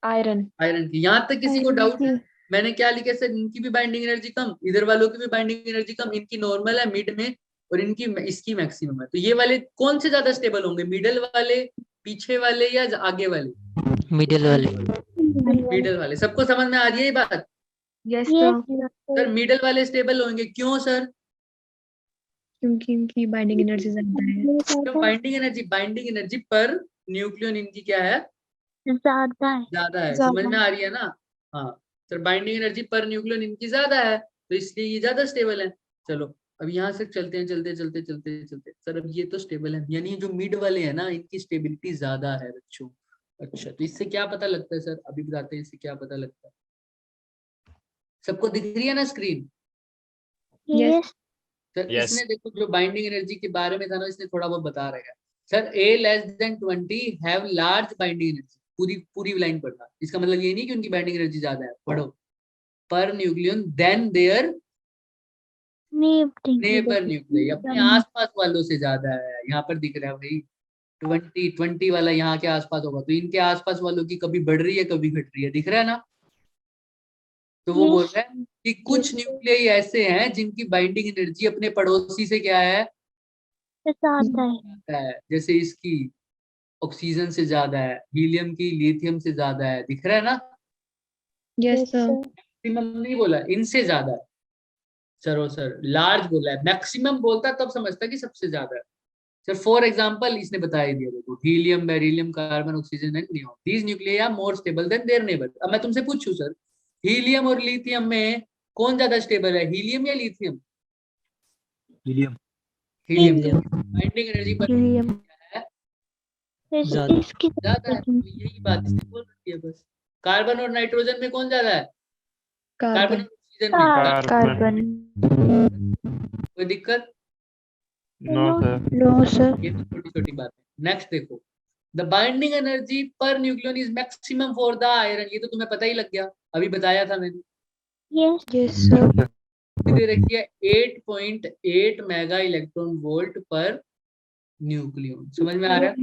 आयरन. आयरन की। यहाँ तक किसी को डाउट है? मैंने क्या लिखा सर? इनकी भी बाइंडिंग एनर्जी कम, इधर वालों की भी बाइंडिंग एनर्जी कम, इनकी नॉर्मल है मिड में और इनकी इसकी मैक्सिमम है। तो ये वाले कौन से ज्यादा स्टेबल होंगे? मिडल वाले, पीछे वाले, या आगे वाले? मिडिल वाले. मिडल वाले। सबको समझ में आ रही है ये बात? Yes Yes, sir. Sir middle वाले स्टेबल होंगे, क्यों सर? क्योंकि इनकी बाइंडिंग एनर्जी ज्यादा है. तो बाइंडिंग एनर्जी पर न्यूक्लियन इनकी क्या है? ज्यादा है. ज्यादा है। ज्यादा। समझ में आ रही है ना? हाँ sir, binding energy per nucleon इनकी ज्यादा है तो इसलिए ये ज्यादा स्टेबल है। चलो अब यहाँ से चलते हैं, चलते सर, अब ये तो स्टेबल है, यानी जो मिड वाले हैं ना इनकी स्टेबिलिटी ज्यादा है बच्चों। अच्छा, तो इससे क्या पता लगता है सर? अभी बताते हैं इससे क्या पता लगता है। सबको दिख रही है ना स्क्रीन? Yes. Sir Yes. इसने देखो जो बाइंडिंग एनर्जी के बारे में था ना, इसने थोड़ा बहुत बता रहा है sir. A less than 20 have large binding energy. पूरी लाइन पढ़ना, इसका मतलब ये नहीं कि उनकी बाइंडिंग एनर्जी ज्यादा है, पढ़ो। Per nucleon than their neighbour nucleus, अपने आसपास वालों से ज्यादा है। यहाँ पर दिख रहा है भाई 20 वाला यहाँ के आसपास होगा, तो इनके आसपास वालों की कभी बढ़ रही है कभी घट रही है, दिख रहा है ना? तो वो बोल रहा है कि कुछ न्यूक्लियाई ऐसे हैं जिनकी बाइंडिंग एनर्जी अपने पड़ोसी से क्या है? ज्यादा है. जैसे इसकी ऑक्सीजन से ज्यादा है, हीलियम की लिथियम से ज्यादा है, दिख रहा है ना? Yes sir. मैक्सिमम नहीं बोला, इनसे ज्यादा है। सर लार्ज बोला है, मैक्सिमम बोलता तब समझता कि सबसे ज्यादा है। सर फॉर एग्जांपल इसने बता ही दिया, देखो helium, beryllium, carbon, oxygen and neon, these nuclei are more stable than their neighbour. अब मैं तुमसे पूछूं सर, हीलियम और लिथियम में कौन ज्यादा स्टेबल है, हीलियम या lithium? Helium. Helium. Binding energy पर हीलियम. क्या है? ज्यादा. इसकी ज्यादा है। तो यही बात इसने बोल रखी है बस। कार्बन और नाइट्रोजन में कौन ज्यादा है? Carbon carbon. और ऑक्सीजन में। कार्बन. कोई दिक्कत? No, sir. No sir. ये तो छोटी छोटी बात है। नेक्स्ट देखो, the binding energy per nucleon is maximum for the iron, ये तो तुम्हें पता ही लग गया, अभी बताया था मैंने। Yes. Yes, sir. दे रखी है 8.8 mega electron volt per nucleon. समझ में आ रहा है?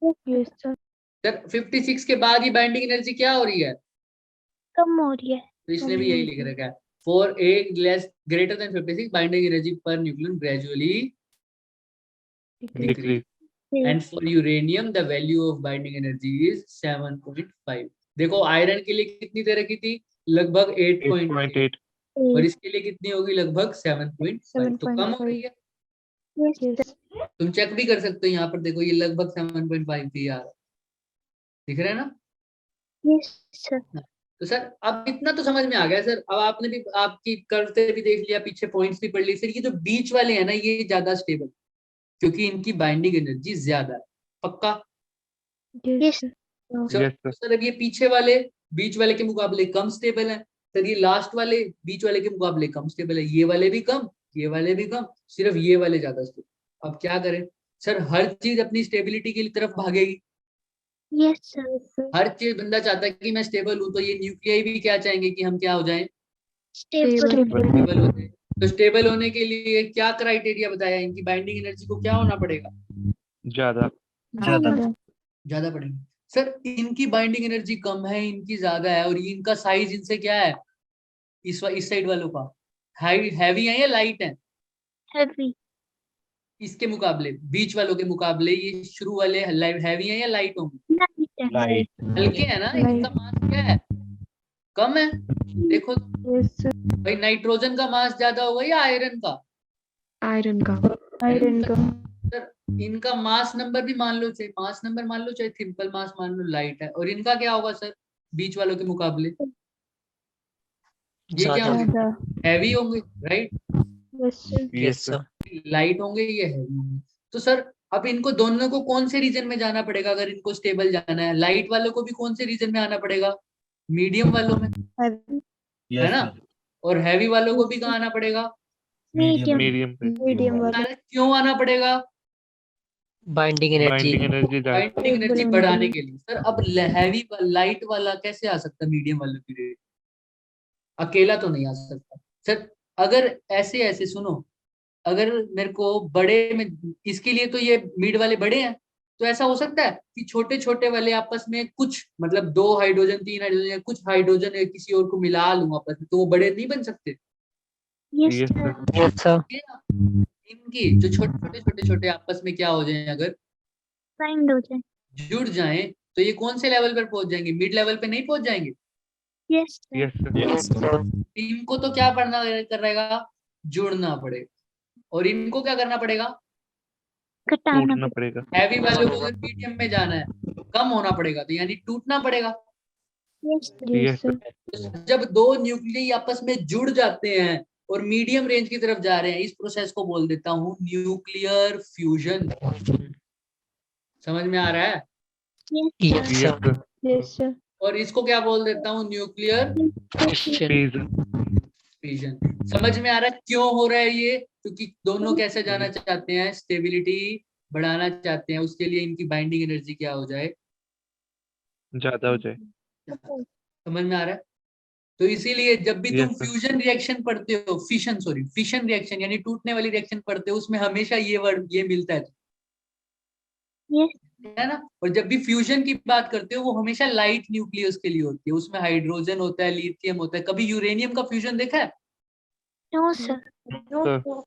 Yes, sir. सर 56 के बाद ही बाइंडिंग एनर्जी क्या हो रही है? कम हो रही है. तो इसने भी यही लिख रखा है, for a less greater than 56 binding energy per nucleon gradually Decrease. and for uranium the value of binding energy is 7.5। देखो आयरन के लिए कितनी दे रखी थी? लगभग 8.8, 8.8. और इसके लिए कितनी होगी? लगभग 7.5। तो कम हो रही है। Yes. Yes. तुम चेक भी कर सकते हो, यहाँ पर देखो ये लगभग 7.5 भी आ रहा है, दिख रहा है ना? Yes, sir. तो सर अब इतना तो समझ में आ गया सर। अब आपने भी आपकी करते भी देख लिया, पीछे पॉइंट्स भी पढ़ लिए सर। ये जो बीच वाले हैं ना, ये ज्यादा स्टेबल, क्योंकि इनकी बाइंडिंग एनर्जी ज्यादा है। पक्का? Yes, sir. Yes, sir. Sir अब ये पीछे वाले बीच वाले के मुकाबले कम स्टेबल है सर, ये लास्ट वाले बीच वाले के मुकाबले कम स्टेबल है, ये वाले भी कम, ये वाले भी कम, सिर्फ ये वाले ज्यादा स्टेबल। अब क्या करें सर? हर चीज अपनी स्टेबिलिटी की तरफ भागेगी। Yes, sir. हर चीज बंदा चाहता है कि मैं स्टेबल हूं, तो ये न्यूक्लियाई भी क्या चाहेंगे कि हम क्या हो जाएं? Stable. स्टेबल हो जाए। तो स्टेबल होने के लिए क्या क्राइटेरिया बताया? इनकी बाइंडिंग एनर्जी को क्या होना पड़ेगा? ज्यादा. ज्यादा पड़ेगी। सर इनकी बाइंडिंग एनर्जी कम है, इनकी ज्यादा है, और इनका साइज इनसे क्या है? इस साइड वालों का हैवी है या लाइट है? Heavy. इसके मुकाबले बीच वालों के मुकाबले ये शुरू वाले हैवी है या लाइट होंगे? Light. हल्के है ना? इनका मास क्या है? कम है। देखो Yes, sir. भाई, नाइट्रोजन का मास ज्यादा होगा या आयरन का? Iron का. Iron का. सर इनका मास नंबर भी मान लो, चाहे मास नंबर मान लो, चाहे सिंपल मास मान लो, लाइट है। और इनका क्या होगा सर बीच वालों के मुकाबले? ये क्या ज्यादा। होंगे? ज्यादा. हैवी होंगे, right? Yes, sir. Yes sir. Light होंगे, ये हैवी होंगे। तो सर अब इनको दोनों को कौन से रीजन में जाना पड़ेगा? अगर इनको स्टेबल जाना है, लाइट वालों को भी कौन से रीजन में आना पड़ेगा? मीडियम वालों में, Heavy. है ना? और हैवी वालों को भी कहाँ आना पड़ेगा? Medium. Medium पे. Medium वाला. क्यों आना पड़ेगा? Binding energy. Binding energy ज्यादा. बाइंडिंग एनर्जी Stable बढ़ाने होने के लिए। सर अब हैवी लाइट वाला कैसे आ सकता? मीडियम वालों की रेट अकेला तो नहीं आ सकता सर। अगर ऐसे ऐसे सुनो, अगर मेरे को बड़े में, इसके लिए तो ये मिड वाले बड़े हैं, तो ऐसा हो सकता है कि छोटे छोटे वाले आपस में कुछ, मतलब 2 हाइड्रोजन 3 हाइड्रोजन या कुछ हाइड्रोजन या किसी और को मिला लूं आपस में, तो वो बड़े नहीं बन सकते? Yes, Yes, sir. sir. Yes sir. इनकी जो छोटे छोटे आपस में क्या हो जाए, अगर Bind हो जाए. जुड़ जाएं, तो ये कौन से लेवल पर पहुंच जाएंगे? मिड लेवल पे नहीं पहुंच जाएंगे? Yes, sir. Yes, sir. Yes, sir. इनको तो क्या पढ़ना कर रहेगा? जुड़ना पड़ेगा। और इनको क्या करना पड़ेगा? घटाना टूटना पड़ेगा. हैवी वालों को अगर मीडियम में जाना है, कम होना पड़ेगा, तो यानी टूटना पड़ेगा। Yes, sir. Yes, Yes, sir. जब दो न्यूक्लियस आपस में जुड़ जाते हैं और मीडियम रेंज की तरफ जा रहे हैं, इस प्रोसेस को बोल देता हूं न्यूक्लियर फ्यूजन। समझ में आ रहा है? Yes Yes, sir. sir. Yes, sir. और इसको क्या बोल देता हूं? Nuclear Freeze. फ्यूजन। समझ में आ रहा है क्यों हो रहा है ये? क्योंकि दोनों कैसे जाना चाहते हैं? स्टेबिलिटी बढ़ाना चाहते हैं, उसके लिए इनकी बाइंडिंग एनर्जी क्या हो जाए? ज्यादा हो जाए. समझ में आ रहा है? तो इसीलिए जब भी तुम Yes, sir. फ्यूजन रिएक्शन पढ़ते हो, फिशन रिएक्शन यानी टूटने वाली रिएक्शन पढ़ते हो, उसमें हमेशा ये वर्ड ये मिलता है, Yes. है ना? और जब भी फ्यूजन की बात करते हो, वो हमेशा लाइट न्यूक्लियस के लिए होती है, उसमें हाइड्रोजन होता है, लिथियम होता है। कभी यूरेनियम का फ्यूजन देखा है? No, sir. Sir.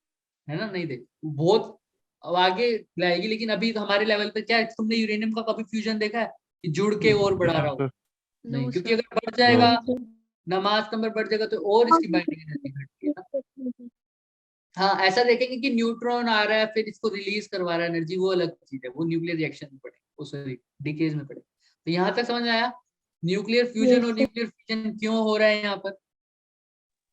है ना? नहीं देख, बहुत अब आगे लाएगी, लेकिन अभी तो हमारे लेवल पे क्या है? तुमने यूरेनियम का कभी फ्यूजन देखा है कि जुड़ के और बढ़ा रहा हो? Sir. नहीं, क्योंकि अगर बढ़ जाएगा, नमाज नंबर बढ़ जाएगा, तो और इसकी बाइंडिंग एनर्जी घटती है ना। हाँ, ऐसा देखेंगे कि न्यूट्रॉन आ रहा है, फिर इसको रिलीज करवा रहा है एनर्जी, वो अलग चीज है, वो न्यूक्लियर रिएक्शन में पड़े, वो सॉरी डिकेज में पड़े। तो यहाँ तक समझ में आया न्यूक्लियर फ्यूजन और न्यूक्लियर फिशन क्यों हो रहा है यहाँ पर?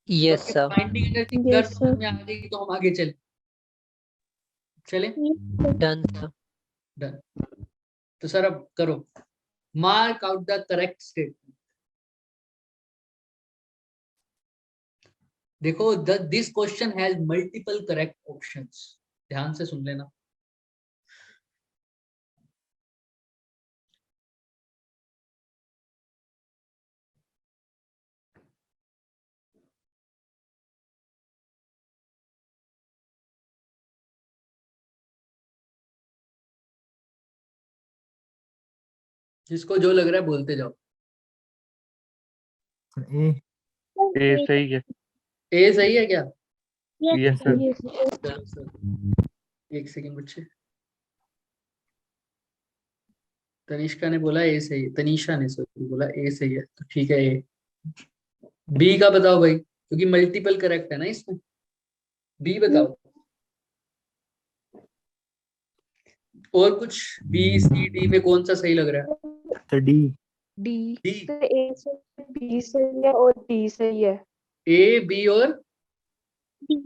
Yes sir. Binding energy Yes, अगर sir. समझ में आ गई तो हम आगे चले। Done sir. डन। तो सर अब करो, mark out the correct statement. देखो this question has multiple correct options, ध्यान से सुन लेना। जिसको जो लग रहा है बोलते जाओ। ए ए सही है। ए सही है क्या? Yes sir. Yes. चलो सर, एक सेकंड बच्चे। तनिष्का ने बोला ए सही है, तनीषा ने सॉरी बोला ए सही है, तो ठीक है ए। बी का बताओ भाई, क्योंकि मल्टीपल करेक्ट है ना इसमें। बी बताओ। और कुछ बी सी डी में कौन सा सही लग रहा है? तो डी D डी। से A से B सही है और D सही है। ए बी और D.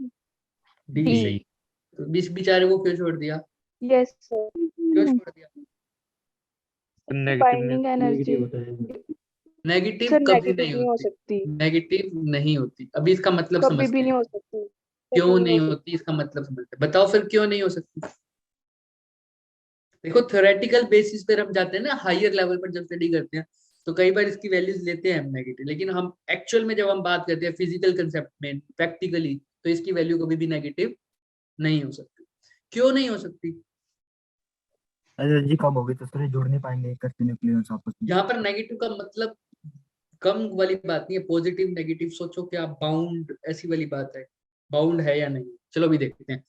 D D. सही। तो बीच बेचारे को क्यों छोड़ दिया? Yes sir. क्यों छोड़ दिया? Binding energy नेगेटिव सर कभी नेगेटिव नहीं नहीं हो होती। सकती, नेगेटिव नहीं होती। अभी इसका मतलब कभी समझते भी हैं। नहीं हो सकती। क्यों कभी नहीं होती इसका मतलब समझते हैं। बताओ फिर क्यों नहीं हो सकती। देखो थ्योरेटिकल बेसिस पर हम जाते हैं ना, हायर लेवल पर जब स्टडी करते हैं तो कई बार इसकी वैल्यूज लेते हैं हम नेगेटिव, लेकिन हम एक्चुअल में जब हम बात करते हैं फिजिकल कंसेप्ट में प्रैक्टिकली, तो इसकी वैल्यू कभी भी नेगेटिव नहीं हो सकती। क्यों नहीं हो सकती? एनर्जी कम होगी तो फिर जुड़ नहीं पाएंगे इकट्ठे न्यूक्लियस आपस में। यहाँ पर नेगेटिव का मतलब कम वाली बात नहीं है, पॉजिटिव नेगेटिव सोचो क्या बाउंड ऐसी वाली बात है, बाउंड है या नहीं। चलो भी देखते हैं।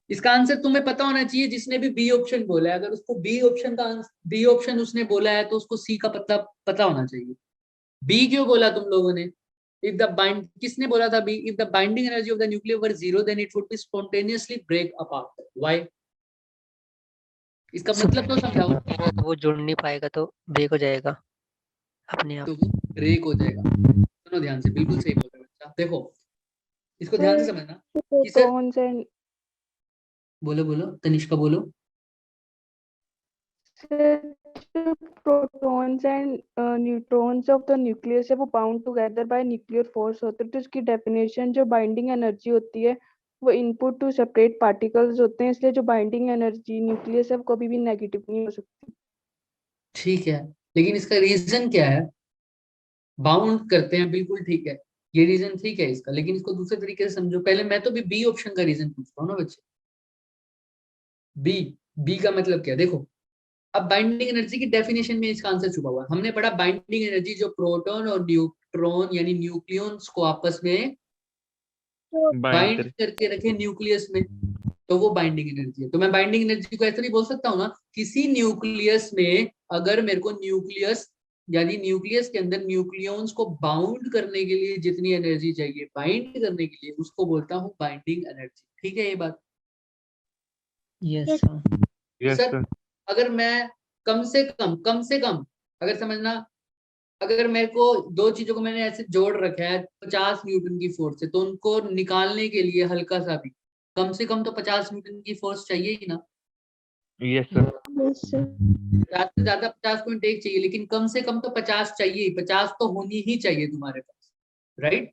इसका आंसर तुम्हें पता होना चाहिए, जिसने भी बी ऑप्शन बोला है, अगर उसको बी ऑप्शन उसने बोला है तो उसको सी का पता होना चाहिए। बी क्यों बोला तुम लोगों ने? इफ द बाइंड किसने बोला था B? If the binding energy of the nuclear were zero then it would be spontaneously break apart. Why? इसका मतलब तो समझाओ। वो जुड़ नहीं पाएगा तो ब्रेक हो जाएगा अपने आप। तो ब्रेक हो जाएगा। सुनो ध्यान से, बिल्कुल सही बोल रहे हो बच्चा। देखो इसको ध्यान से समझना कि सर, Protons and बोलो बोलो तनिष्का बोलो। Protons and neutrons of the nucleus है वो bound together by nuclear force होते हैं, तो इसकी डेफिनेशन जो बाइंडिंग एनर्जी होती है वो इनपुट टू सेपरेट पार्टिकल्स होते हैं, इसलिए जो बाइंडिंग एनर्जी न्यूक्लियस है वो कभी भी नेगेटिव नहीं हो सकती। ठीक है, लेकिन इसका रीजन क्या है? बाउंड करते हैं, बिल्कुल ठीक है, ये रीजन ठीक है इसका, लेकिन इसको दूसरे तरीके से समझो। पहले मैं तो भी बी ऑप्शन का रीजन पूछता हूँ ना बच्चे। बी का मतलब क्या? देखो अब बाइंडिंग एनर्जी की डेफिनेशन में इसका आंसर छुपा हुआ है। हमने पढ़ा बाइंडिंग एनर्जी जो प्रोटॉन और न्यूट्रॉन यानी न्यूक्लियंस को आपस में बाइंड करके रखे न्यूक्लियस में, तो वो बाइंडिंग एनर्जी है। तो मैं बाइंडिंग एनर्जी को ऐसे भी बोल सकता हूँ ना, किसी न्यूक्लियस में अगर मेरे को न्यूक्लियस यानी न्यूक्लियस के अंदर न्यूक्लियंस को बाउंड करने के लिए जितनी एनर्जी चाहिए, बाइंड करने के लिए, उसको बोलता हूँ बाइंडिंग एनर्जी। ठीक है ये बात? Yes yes sir sir. अगर मैं कम से कम अगर समझना, अगर मेरे को दो चीजों को मैंने ऐसे जोड़ रखा है 50 न्यूटन की फोर्स से, तो उनको निकालने के लिए हल्का सा भी कम से कम तो 50 न्यूटन की फोर्स चाहिए ही ना। Yes sir. Yes, sir. ज्यादा से ज्यादा 50.1 चाहिए, लेकिन कम से कम तो 50 चाहिए, 50 तो होनी ही चाहिए तुम्हारे पास, राइट?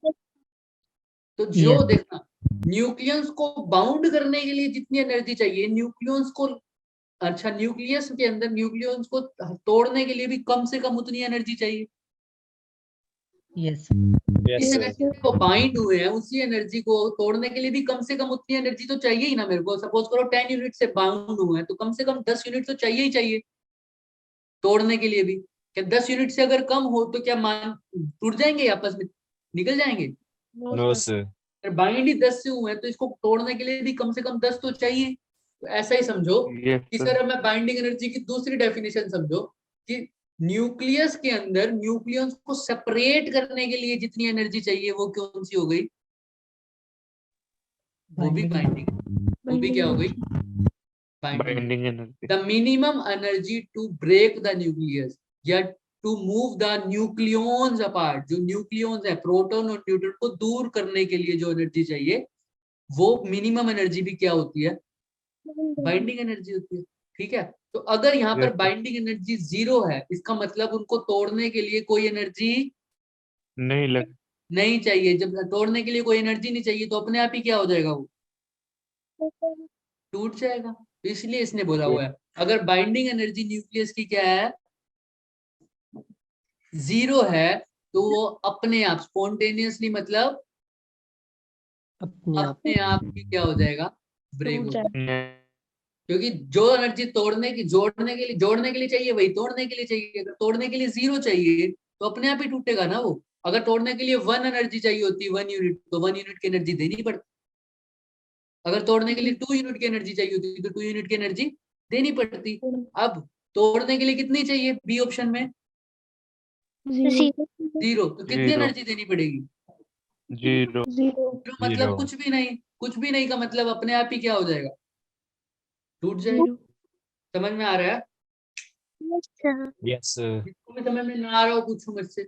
तो जो Yes. देखना न्यूक्लियस को बाउंड करने के लिए जितनी एनर्जी चाहिए, न्यूक्लियस को अच्छा न्यूक्लियस के अंदर न्यूक्लियस को तोड़ने के लिए भी कम से कम उतनी एनर्जी चाहिए। यस Yes, जिस sir. एनर्जी को बाइंड हुए हैं उसी एनर्जी को तोड़ने के लिए भी कम से कम उतनी एनर्जी तो चाहिए ही ना मेरे को। सपोज करो 10 यूनिट से बाउंड हुए हैं तो कम से कम 10 यूनिट तो चाहिए ही चाहिए तोड़ने के लिए भी। क्या 10 यूनिट से अगर कम हो तो क्या मान टूट जाएंगे, आपस में निकल जाएंगे? No, sir. अगर बाइंड ही 10 से हुए हैं तो इसको तोड़ने के लिए भी कम से कम 10 तो चाहिए। तो ऐसा ही समझो यस कि सर। सर मैं बाइंडिंग एनर्जी की दूसरी डेफिनेशन समझो कि न्यूक्लियस के अंदर न्यूक्लियस को सेपरेट करने के लिए जितनी एनर्जी चाहिए वो कौन सी हो गई? वो भी बाइंडिंग, वो भी क्या हो गई? Binding. Binding energy. The minimum energy to break the nucleus या to move the nucleons apart, जो न्यूक्लियॉन्स है प्रोटॉन और न्यूट्रॉन को दूर करने के लिए जो एनर्जी चाहिए वो मिनिमम एनर्जी भी क्या होती है? बाइंडिंग एनर्जी होती है। ठीक है, तो अगर यहाँ पर Yes, sir. बाइंडिंग एनर्जी 0 है, इसका मतलब उनको तोड़ने के लिए कोई एनर्जी नहीं लग। नहीं चाहिए। जब तोड़ने के लिए कोई एनर्जी नहीं चाहिए तो अपने आप ही क्या हो जाएगा? वो टूट जाएगा। तो इसलिए इसने बोला हुआ है अगर बाइंडिंग एनर्जी न्यूक्लियस की क्या है? 0 है, तो वो अपने आप स्पॉन्टेनियसली मतलब अपने आप अपने आप ही क्या हो जाएगा? ब्रेक हो जाएगा। क्योंकि जो एनर्जी जोड़ने के लिए चाहिए वही तोड़ने के लिए चाहिए। अगर तोड़ने के लिए 0 चाहिए तो अपने आप ही टूटेगा ना वो। अगर तोड़ने के लिए 1 एनर्जी चाहिए होती 1 यूनिट, तो 1 यूनिट की एनर्जी देनी पड़ती। अगर तोड़ने के लिए 2 यूनिट की एनर्जी चाहिए होती तो 2 यूनिट की एनर्जी देनी पड़ती। अब तोड़ने के लिए कितनी चाहिए बी ऑप्शन में? 0 0। तो कितनी 0 एनर्जी देनी पड़ेगी? 0 0 मतलब Zero. कुछ भी नहीं का मतलब अपने आप ही क्या हो जाएगा? टूट जाएगा। समझ में आ रहा है? yes sir Yes, sir. जिसको भी समझ में ना आ रहा हो पूछो मुझसे।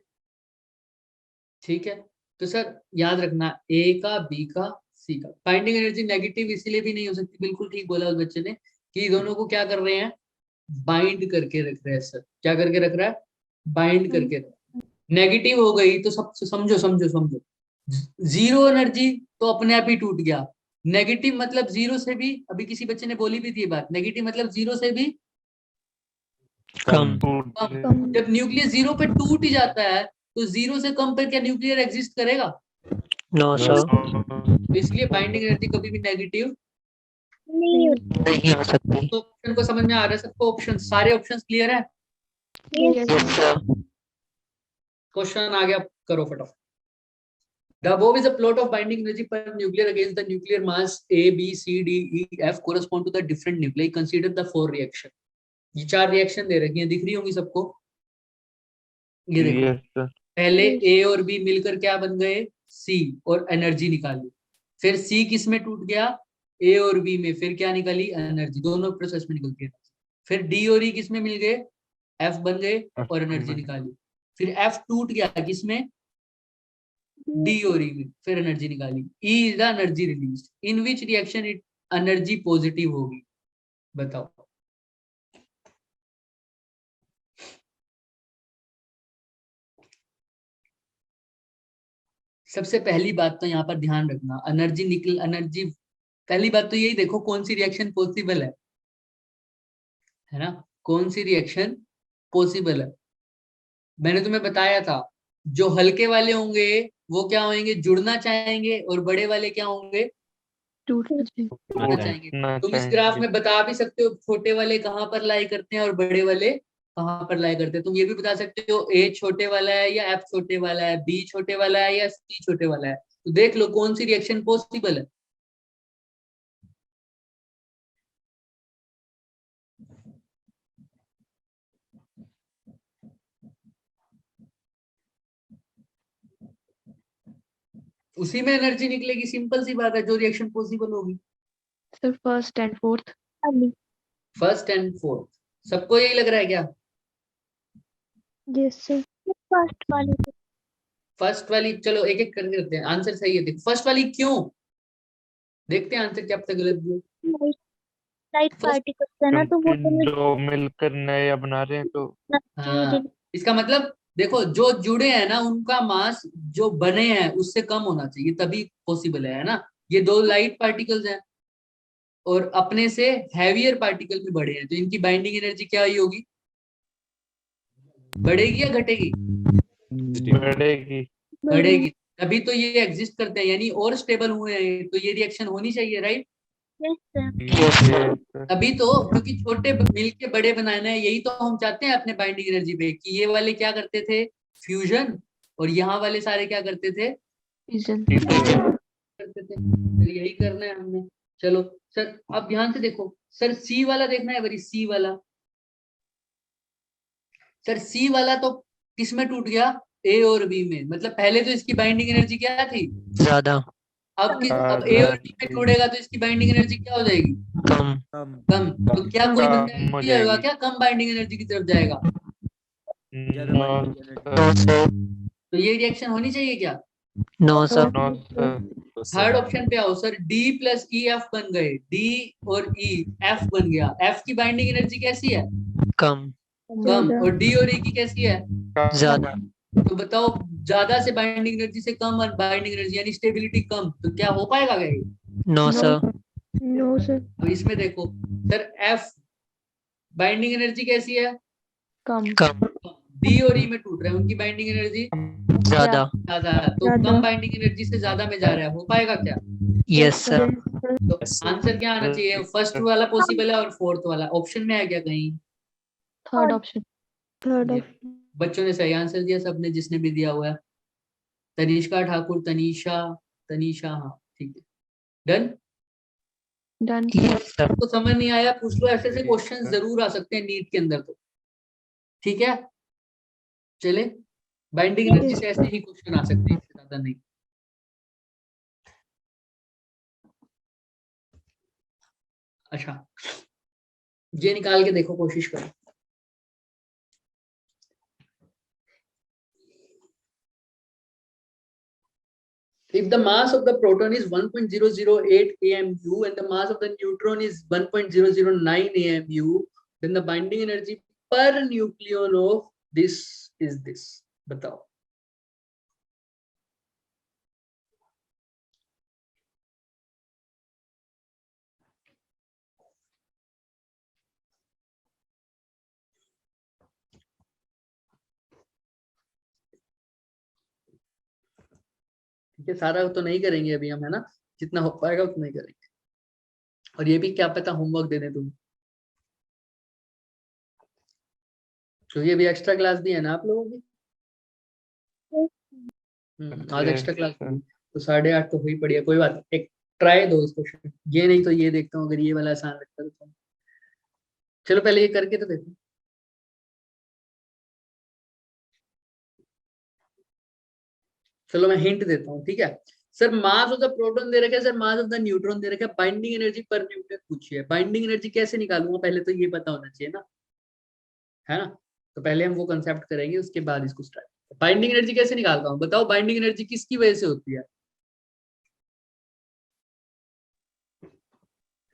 ठीक है, तो सर याद रखना ए का, बी का, सी का। बाइंडिंग एनर्जी नेगेटिव इसलिए भी नहीं हो सकती, बिल्कुल ठीक बोला उस बच्चे ने, कि दोनों को क्या कर रहे हैं? बाइंड करके रख रहे हैं सर। क्या करके रख रहा है? बाइंड करके रख रहा है। नेगेटिव हो गई तो सब समझो समझो समझो। 0 एनर्जी तो अपने आप ही टूट गया। नेगेटिव मतलब 0 से भी, अभी किसी बच्चे ने बोली भी थी ये बात, नेगेटिव मतलब 0 से भी कम। कम। जब न्यूक्लियस 0 पे टूट ही जाता है तो 0 से कम पर क्या न्यूक्लियर एग्जिस्ट करेगा? नो No, सर, तो इसलिए बाइंडिंग एनर्जी कभी भी नेगेटिव। नहीं होती नहीं हो सकती। तो ऑप्शन को समझ में आ रहा है सबको? ऑप्शन, सारे ऑप्शंस क्लियर है? yes yes sir. क्वेश्चन आ गया, करो फटाफट। The above is a plot of binding energy per nuclear against the nuclear mass A, B, C, D, E, F correspond to the different nuclei. Consider the 4 reaction. ये 4 reaction दे रखी हैं, दिख रही होंगी सबको। ये देखो, यस सर। पहले A और B मिलकर क्या बन गए? C, और एनर्जी निकाली। फिर C किस में टूट गया? A और B में। फिर क्या निकाली? एनर्जी। दोनों प्रोसेस में निकलती है। फिर D और E किस में मिल गए? F बन गए और एनर्जी निकाली। फिर F टूट गया किसमें? D और E में। फिर एनर्जी निकाली। E is the energy released. In which reaction it energy positive होगी? बताओ। सबसे पहली बात तो यहाँ पर ध्यान रखना, एनर्जी, पहली बात तो यही देखो कौन सी रिएक्शन पॉसिबल है ना? कौन सी रिएक्शन पॉसिबल है? मैंने तुम्हें बताया था, जो हल्के वाले होंगे वो क्या होंगे? जुड़ना चाहेंगे। और बड़े वाले क्या होंगे? टूटना चाहिए। टूटना चाहेंगे। तुम इस ग्राफ में बता भी सकते हो छोटे वाले कहाँ पर लाई करते हैं और बड़े वाले कहाँ पर लाई करते हैं। तुम ये भी बता सकते हो ए छोटे वाला है या एफ छोटे वाला है, बी छोटे वाला है या सी छोटे वाला है। तो देख लो कौन सी रिएक्शन पॉसिबल है। उसी में एनर्जी निकलेगी, सिंपल सी बात है, जो रिएक्शन पॉसिबल होगी। Sir first and fourth. Ali first and fourth, सबको यही लग रहा है क्या? yes sir फर्स्ट वाले फर्स्ट वाली, चलो एक एक करके देखते हैं। आंसर सही है, देखो फर्स्ट वाली क्यों, देखते हैं आंसर क्या पता गलत भी हो। लाइट लाइट पार्टिकल्स है ना, तो वो तो जो मिलकर नया बना रहे हैं तो हाँ, इसका मतलब देखो जो जुड़े हैं ना उनका मास जो बने हैं उससे कम होना चाहिए, तभी पॉसिबल है ना? ये 2 लाइट पार्टिकल्स हैं और अपने से हैवियर पार्टिकल में बढ़े हैं, तो इनकी बाइंडिंग एनर्जी क्या ही होगी? बढ़ेगी या घटेगी? बढ़ेगी। बढ़ेगी, तभी तो ये एग्जिस्ट करते हैं, यानी और स्टेबल हुए हैं, तो ये रिएक्शन होनी चाहिए, right? yes sir yes sir. तभी तो, क्योंकि छोटे मिलके बड़े बनाना है, यही तो हम चाहते हैं अपने बाइंडिंग एनर्जी पे, कि ये वाले क्या करते थे? फ्यूजन, और यहाँ वाले सारे क्या करते थे? फिजन। करते थे। तो यही करना है हमने। चलो सर अब ध्यान से देखो, सर सी वाला देखना है, बड़ी सी वाला। सर सी वाला तो किस में टूट गया? ए और बी में। मतलब पहले तो इसकी बाइंडिंग एनर्जी क्या थी? ज्यादा। अब ए और बी में टूटेगा तो इसकी बाइंडिंग एनर्जी क्या हो जाएगी? कम। कम। तो क्या कोई कम बंदा हो ये होगा जाएगी। क्या कम बाइंडिंग एनर्जी की तरफ जाएगा? No sir. तो ये रिएक्शन होनी चाहिए क्या? No sir. No sir. Third option पे आओ sir, D plus E F बन गए, डी और ई एफ बन गया। एफ की बाइंडिंग एनर्जी कैसी है? कम। कम। और डी और ई की कैसी है? ज्यादा। तो बताओ, ज्यादा से बाइंडिंग एनर्जी से कम बाइंडिंग एनर्जी यानी स्टेबिलिटी कम, तो क्या हो पाएगा क्या ये? No sir. No sir. अब इसमें देखो सर, एफ बाइंडिंग एनर्जी कैसी है? कम। कम। डी और ई में टूट रहे हैं, उनकी बाइंडिंग एनर्जी ज्यादा। ज्यादा है, तो कम बाइंडिंग एनर्जी से ज्यादा में जा रहा है, हो पाएगा क्या? Yes sir. तो Yes, sir. आंसर क्या आना चाहिए? फर्स्ट वाला पॉसिबल है और फोर्थ वाला ऑप्शन में है क्या कहीं? Third option. थर्ड ये बच्चों ने सही आंसर दिया, सबने जिसने भी दिया हुआ है। तनिष्का ठाकुर, तनीषा, तनीषा, हाँ ठीक है, डन। डन। Yes sir. तो समझ नहीं आया पूछ लो, ऐसे ऐसे क्वेश्चन जरूर आ सकते हैं नीट के अंदर तो, ठीक है। चले, बाइंडिंग एनर्जी से ऐसे ही क्वेश्चन आ सकते हैं, इससे ज्यादा नहीं। अच्छा, ये निकाल के देखो, कोशिश करो। If the mass of the proton is 1.008 AMU and the mass of the neutron is 1.009 AMU, then the binding energy per nucleon of this is this. बताओ। ठीक है, सारा तो नहीं करेंगे अभी हम, है ना, जितना हो पाएगा उतना ही करेंगे। और ये भी क्या पता होमवर्क दे दें तुम, क्योंकि अभी एक्स्ट्रा क्लास भी है ना आप लोगों की। आज एक्स्ट्रा क्लास भी, तो 8:30 तो हुई पड़ी है, कोई बात नहीं, एक ट्राई दो इस क्वेश्चन, ये नहीं तो ये देखता हूँ, अगर ये वाला आसान लगता है तो। चलो पहले ये करके तो देखो। चलो मैं हिंट देता हूँ, ठीक है। Sir mass of the proton दे रखा है, sir mass of the neutron दे रखा है, बाइंडिंग एनर्जी पर न्यूक्लियन पूछी है। बाइंडिंग एनर्जी कैसे निकालूंगा, पहले तो ये पता होना चाहिए ना, है ना। तो पहले हम वो कंसेप्ट करेंगे, उसके बाद इसको स्टार्ट। बाइंडिंग एनर्जी कैसे निकालता हूँ बताओ, बाइंडिंग एनर्जी किसकी वजह से होती है?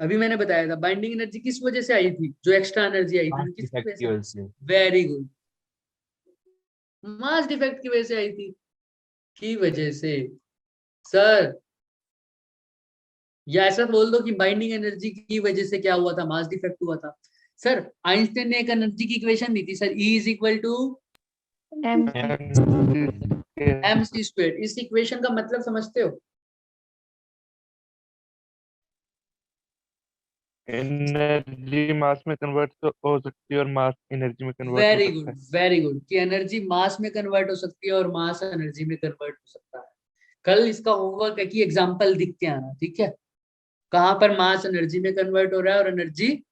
अभी मैंने बताया था बाइंडिंग एनर्जी किस वजह से आई थी, जो एक्स्ट्रा एनर्जी आई थी किस वजह से? Effectively. Very good, mass defect की वजह से आई थी, की वजह से। सर या ऐसा बोल दो कि बाइंडिंग एनर्जी की वजह से क्या हुआ था, मास डिफेक्ट हुआ था। सर आइंस्टाइन ने एक एनर्जी की इक्वेशन दी थी sir, E is equal to mc square. इस इक्वेशन का मतलब समझते हो? एनर्जी मास में कन्वर्ट हो सकती है और मास एनर्जी में कन्वर्ट हो वेरी सकता गुड, है। वेरी गुड, कि एनर्जी मास में कन्वर्ट हो सकती है और मास एनर्जी में कन्वर्ट हो सकता है। कल इसका होमवर्क है कि एग्जांपल दिख के आना, ठीक है, कहां पर मास एनर्जी में कन्वर्ट हो रहा है और एनर्जी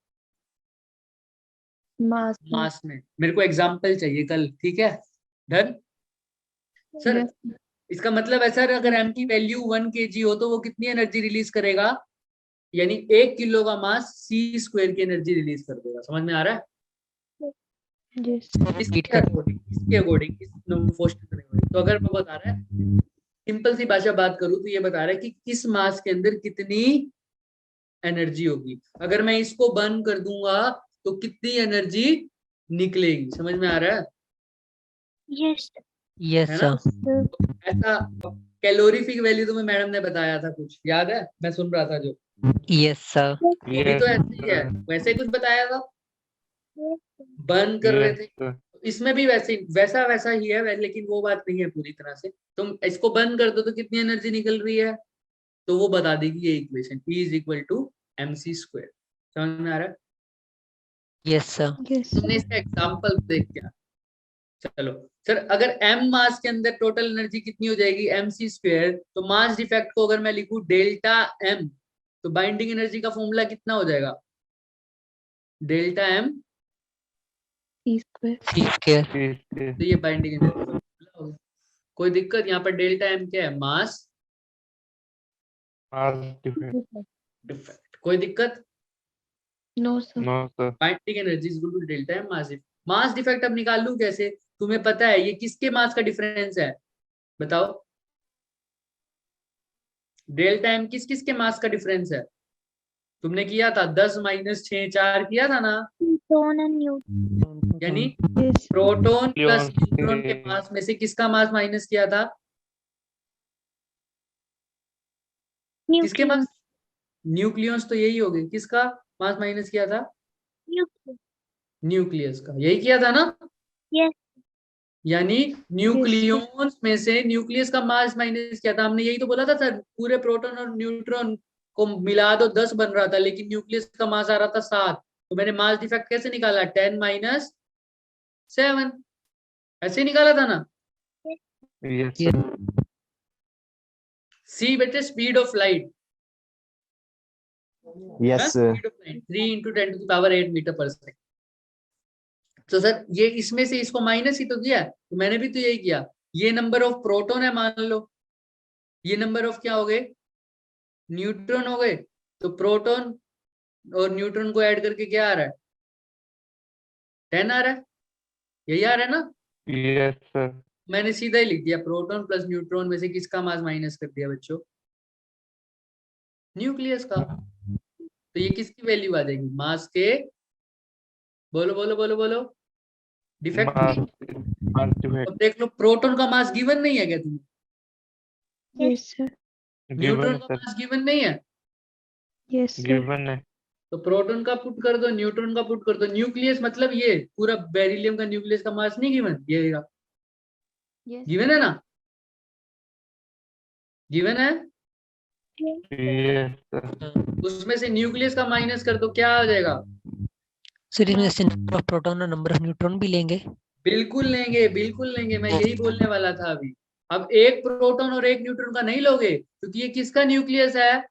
मास में। मेरे को एग्जांपल चाहिए कल, ठीक है, डन। सर इसका मतलब है सर, अगर m की वैल्यू 1 kg हो तो वो कितनी एनर्जी रिलीज करेगा, यानी 1 किलो का मास c स्क्वायर की एनर्जी रिलीज कर देगा। समझ में आ रहा है? इसके अकॉर्डिंग, इसके अकॉर्डिंग, इस क्वेश्चन के अकॉर्डिंग। तो अगर मैं बता रहा है, सिंपल सी भाषा बात करूं तो ये बता रहा है कि किस मास के अंदर कितनी एनर्जी होगी। अगर मैं इसको बर्न कर दूंगा तो कितनी एनर्जी निकलेगी। समझ में आ रहा है? यस यस है ना? सर। ऐसा कैलोरीफिक वैल्यू तुम्हें मैडम ने बताया था, कुछ याद है? मैं सुन रहा था जो, यस सर। वो भी तो ऐसे ही है, वैसे ही कुछ बताया था, बर्न कर रहे थे। इसमें भी वैसे वैसा वैसा ही है, लेकिन वो बात नहीं है पूरी तरह से। तुम इसको बर्न कर दो तो कितनी एनर्जी निकल रही है, तो वो बता देगी ये equation, E is equal to mc square. समझ में आ रहा है? Yes sir. तुमने इसका एग्जांपल देख क्या। चलो सर, अगर m मास के अंदर टोटल एनर्जी कितनी हो जाएगी, mc स्क्वायर, तो मास डिफेक्ट को अगर मैं लिखूं डेल्टा m, तो बाइंडिंग एनर्जी का फॉर्मूला कितना हो जाएगा, डेल्टा m सी स्क्वायर। तो ये बाइंडिंग एनर्जी। कोई दिक्कत? यहाँ पर डेल्टा m क्या है, मास डिफेक्ट। कोई दिक्कत? No sir. Binding energy is equal to delta m mass defect. Mass defect अब निकाल लूं कैसे? तुम्हें पता है ये किसके मास का डिफरेंस है, बताओ। डेल्टा m किस किस के मास का डिफरेंस है? तुमने किया था 10 - 6 4 किया था ना, प्रोटॉन एंड न्यूट्रॉन। यानी प्रोटॉन प्लस न्यूट्रॉन के मास में से किसका मास माइनस किया था, किसके मास? न्यूक्लियस तो यही हो गए, किसका मास माइनस किया था, न्यूक्लियस का। यही किया था ना? यस यानी न्यूक्लियस में से न्यूक्लियस का मास माइनस किया था हमने, यही तो बोला था सर। पूरे प्रोटॉन और न्यूट्रॉन को मिला दो 10 बन रहा था, लेकिन न्यूक्लियस का मास आ रहा था 7, तो मैंने मास डिफेक्ट कैसे निकाला? 10 - 7, ऐसे निकाला था ना। Yes, Yes. sir. सी बेटे speed of light, Yes, sir. Speed of light 3 × 10⁸ metre per second. तो सर ये इसमें से इसको माइनस ही तो किया, तो मैंने भी तो यही किया। ये नंबर ऑफ प्रोटॉन है मान लो, ये नंबर ऑफ क्या हो गए? न्यूट्रॉन हो गए। तो प्रोटॉन और न्यूट्रॉन को ऐड करके क्या आ रहा है? 10 आ रहा है, यही आ रहा है ना। Yes, sir. मैंने सीधा ही लिख दिया, प्रोटॉन प्लस न्यूट्रॉन में से किसका मास माइनस कर दिया बच्चों? न्यूक्लियस का। तो ये किसकी वैल्यू आ जाएगी? मास के, बोलो बोलो बोलो बोलो, डिफेक्ट Mass, की। mass defect. अब देख लो, प्रोटॉन का मास गिवन नहीं है क्या तुम्हें? Yes, sir. न्यूट्रॉन Given, का sir. मास गिवन नहीं है, Yes, sir. Given है. तो प्रोटॉन का पुट कर दो, न्यूट्रॉन का पुट कर दो। न्यूक्लियस मतलब ये पूरा बेरिलियम का न्यूक्लियस का मास नहीं गिवन, ये Yes. गिवन है ना, गिवन है। Yes, sir. उसमें से न्यूक्लियस का माइनस कर दो, क्या आ जाएगा? सर इसमें से नंबर ऑफ प्रोटॉन और नंबर ऑफ न्यूट्रॉन भी लेंगे। बिल्कुल लेंगे, बिल्कुल लेंगे, मैं यही बोलने वाला था अभी। अब एक प्रोटॉन और एक न्यूट्रॉन का नहीं लोगे, क्योंकि ये किसका न्यूक्लियस है?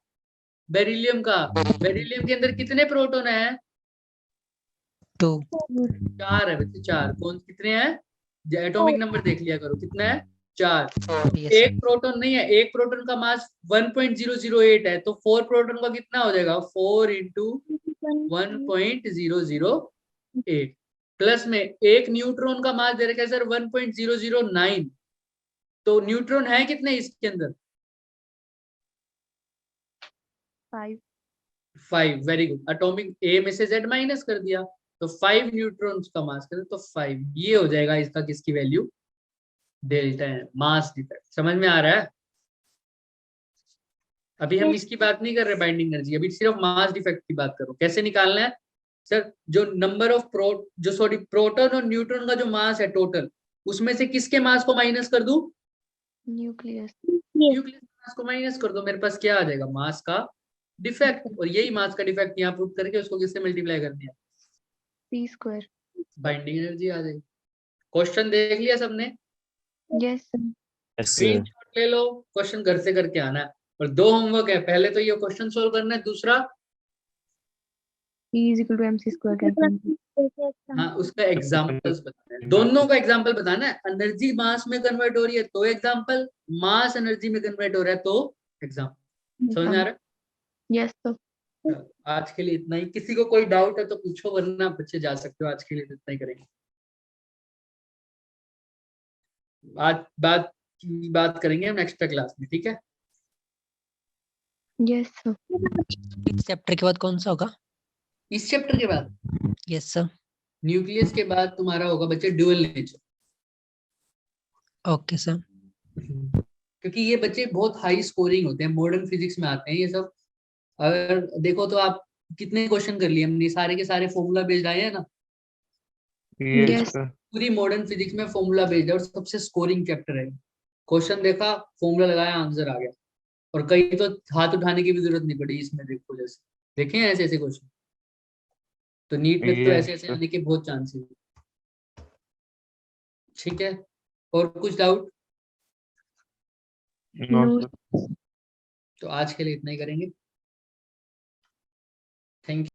बेरिलियम का। बेरिलियम के अंदर कितने प्रोटॉन है? तो 4 है बच्चे, 4। कौन कितने हैं? एटॉमिक नंबर देख लिया करो, कितना है? 4। yes, एक प्रोटॉन नहीं है, एक प्रोटॉन का मास 1.008 है, तो 4 प्रोटॉन का कितना हो जाएगा? 4 × 1.008 प्लस में एक न्यूट्रॉन का मास दे रखा है सर 1.009। तो न्यूट्रॉन है कितने इसके अंदर? 5. 5। Very good. एटॉमिक ए में से Z माइनस कर दिया, तो 5 न्यूट्रॉन्स का मास करें तो 5। ये हो जाएगा इसका, किसकी वैल्यू? डेल्टा है, मास डिफेक्ट। समझ में आ रहा है? अभी हम इसकी बात नहीं कर रहे बाइंडिंग एनर्जी, अभी सिर्फ मास डिफेक्ट की बात करो। कैसे निकालना है सर? जो नंबर ऑफ प्रोटॉन और न्यूट्रॉन का जो मास है टोटल, उसमें से किसके मास को माइनस कर दूं? Nucleus. न्यूक्लियस मास को माइनस कर दो, मेरे पास क्या आ जाएगा? मास का डिफेक्ट। और यही मास का डिफेक्ट यहाँ पुट करके उसको किससे मल्टीप्लाई कर दिया? P square. बाइंडिंग एनर्जी आ जाएगी। क्वेश्चन देख लिया सबने? Yes, sir. Yes, sir. Screenshot ले लो, क्वेश्चन घर से करके आना है। और 2 होमवर्क है, पहले तो ये क्वेश्चन सोल्व करना है, दूसरा P is equal to MC square calculation. हाँ उसका एग्जांपल्स बताना है। दोनों का एग्जांपल बताना है। एनर्जी मास में कन्वर्ट हो रही है तो एग्जांपल, मास एनर्जी में कन्वर्ट हो रहा है तो एग्जांपल। समझ में आ रहा Yes, sir. है? आज के लिए इतना ही। किसी को कोई डाउट है तो पूछो, वरना बच्चे जा सकते हो। आज के लिए तो इतना ही करेंगे। आज बात करेंगे हम एक्स्ट्रा क्लास में, ठीक है? Yes, sir. इस चैप्टर के बाद कौन सा होगा? इस चैप्टर के बाद यस सर। न्यूक्लियस के बाद तुम्हारा होगा बच्चे ड्यूअल नेचर। Okay sir. क्योंकि ये बच्चे बहुत हाई स्कोरिंग होते हैं, मॉडर्न फिजिक्स में आते हैं ये सब। अगर देखो तो आप कितने क्वेश्चन कर लिए हमने, सारे के सारे फॉर्मूला बेस्ड आए हैं ना। Yes, Yes. sir. पूरी मॉडर्न फिजिक्स में फॉर्मूला बेस्ड है और सबसे स्कोरिंग चैप्टर है। क्वेश्चन देखा, फॉर्मूला लगाया, आंसर आ गया। और कई तो हाथ उठाने की भी जरूरत नहीं पड़ी इसमें। देखो जैसे देखे हैं ऐसे ऐसे क्वेश्चन, तो नीट में तो Yes, ऐसे ऐसे sir. आने के बहुत चांसेस है। ठीक है, और कुछ डाउट? No, No, sir. तो आज के लिए इतना ही करेंगे। Thank you.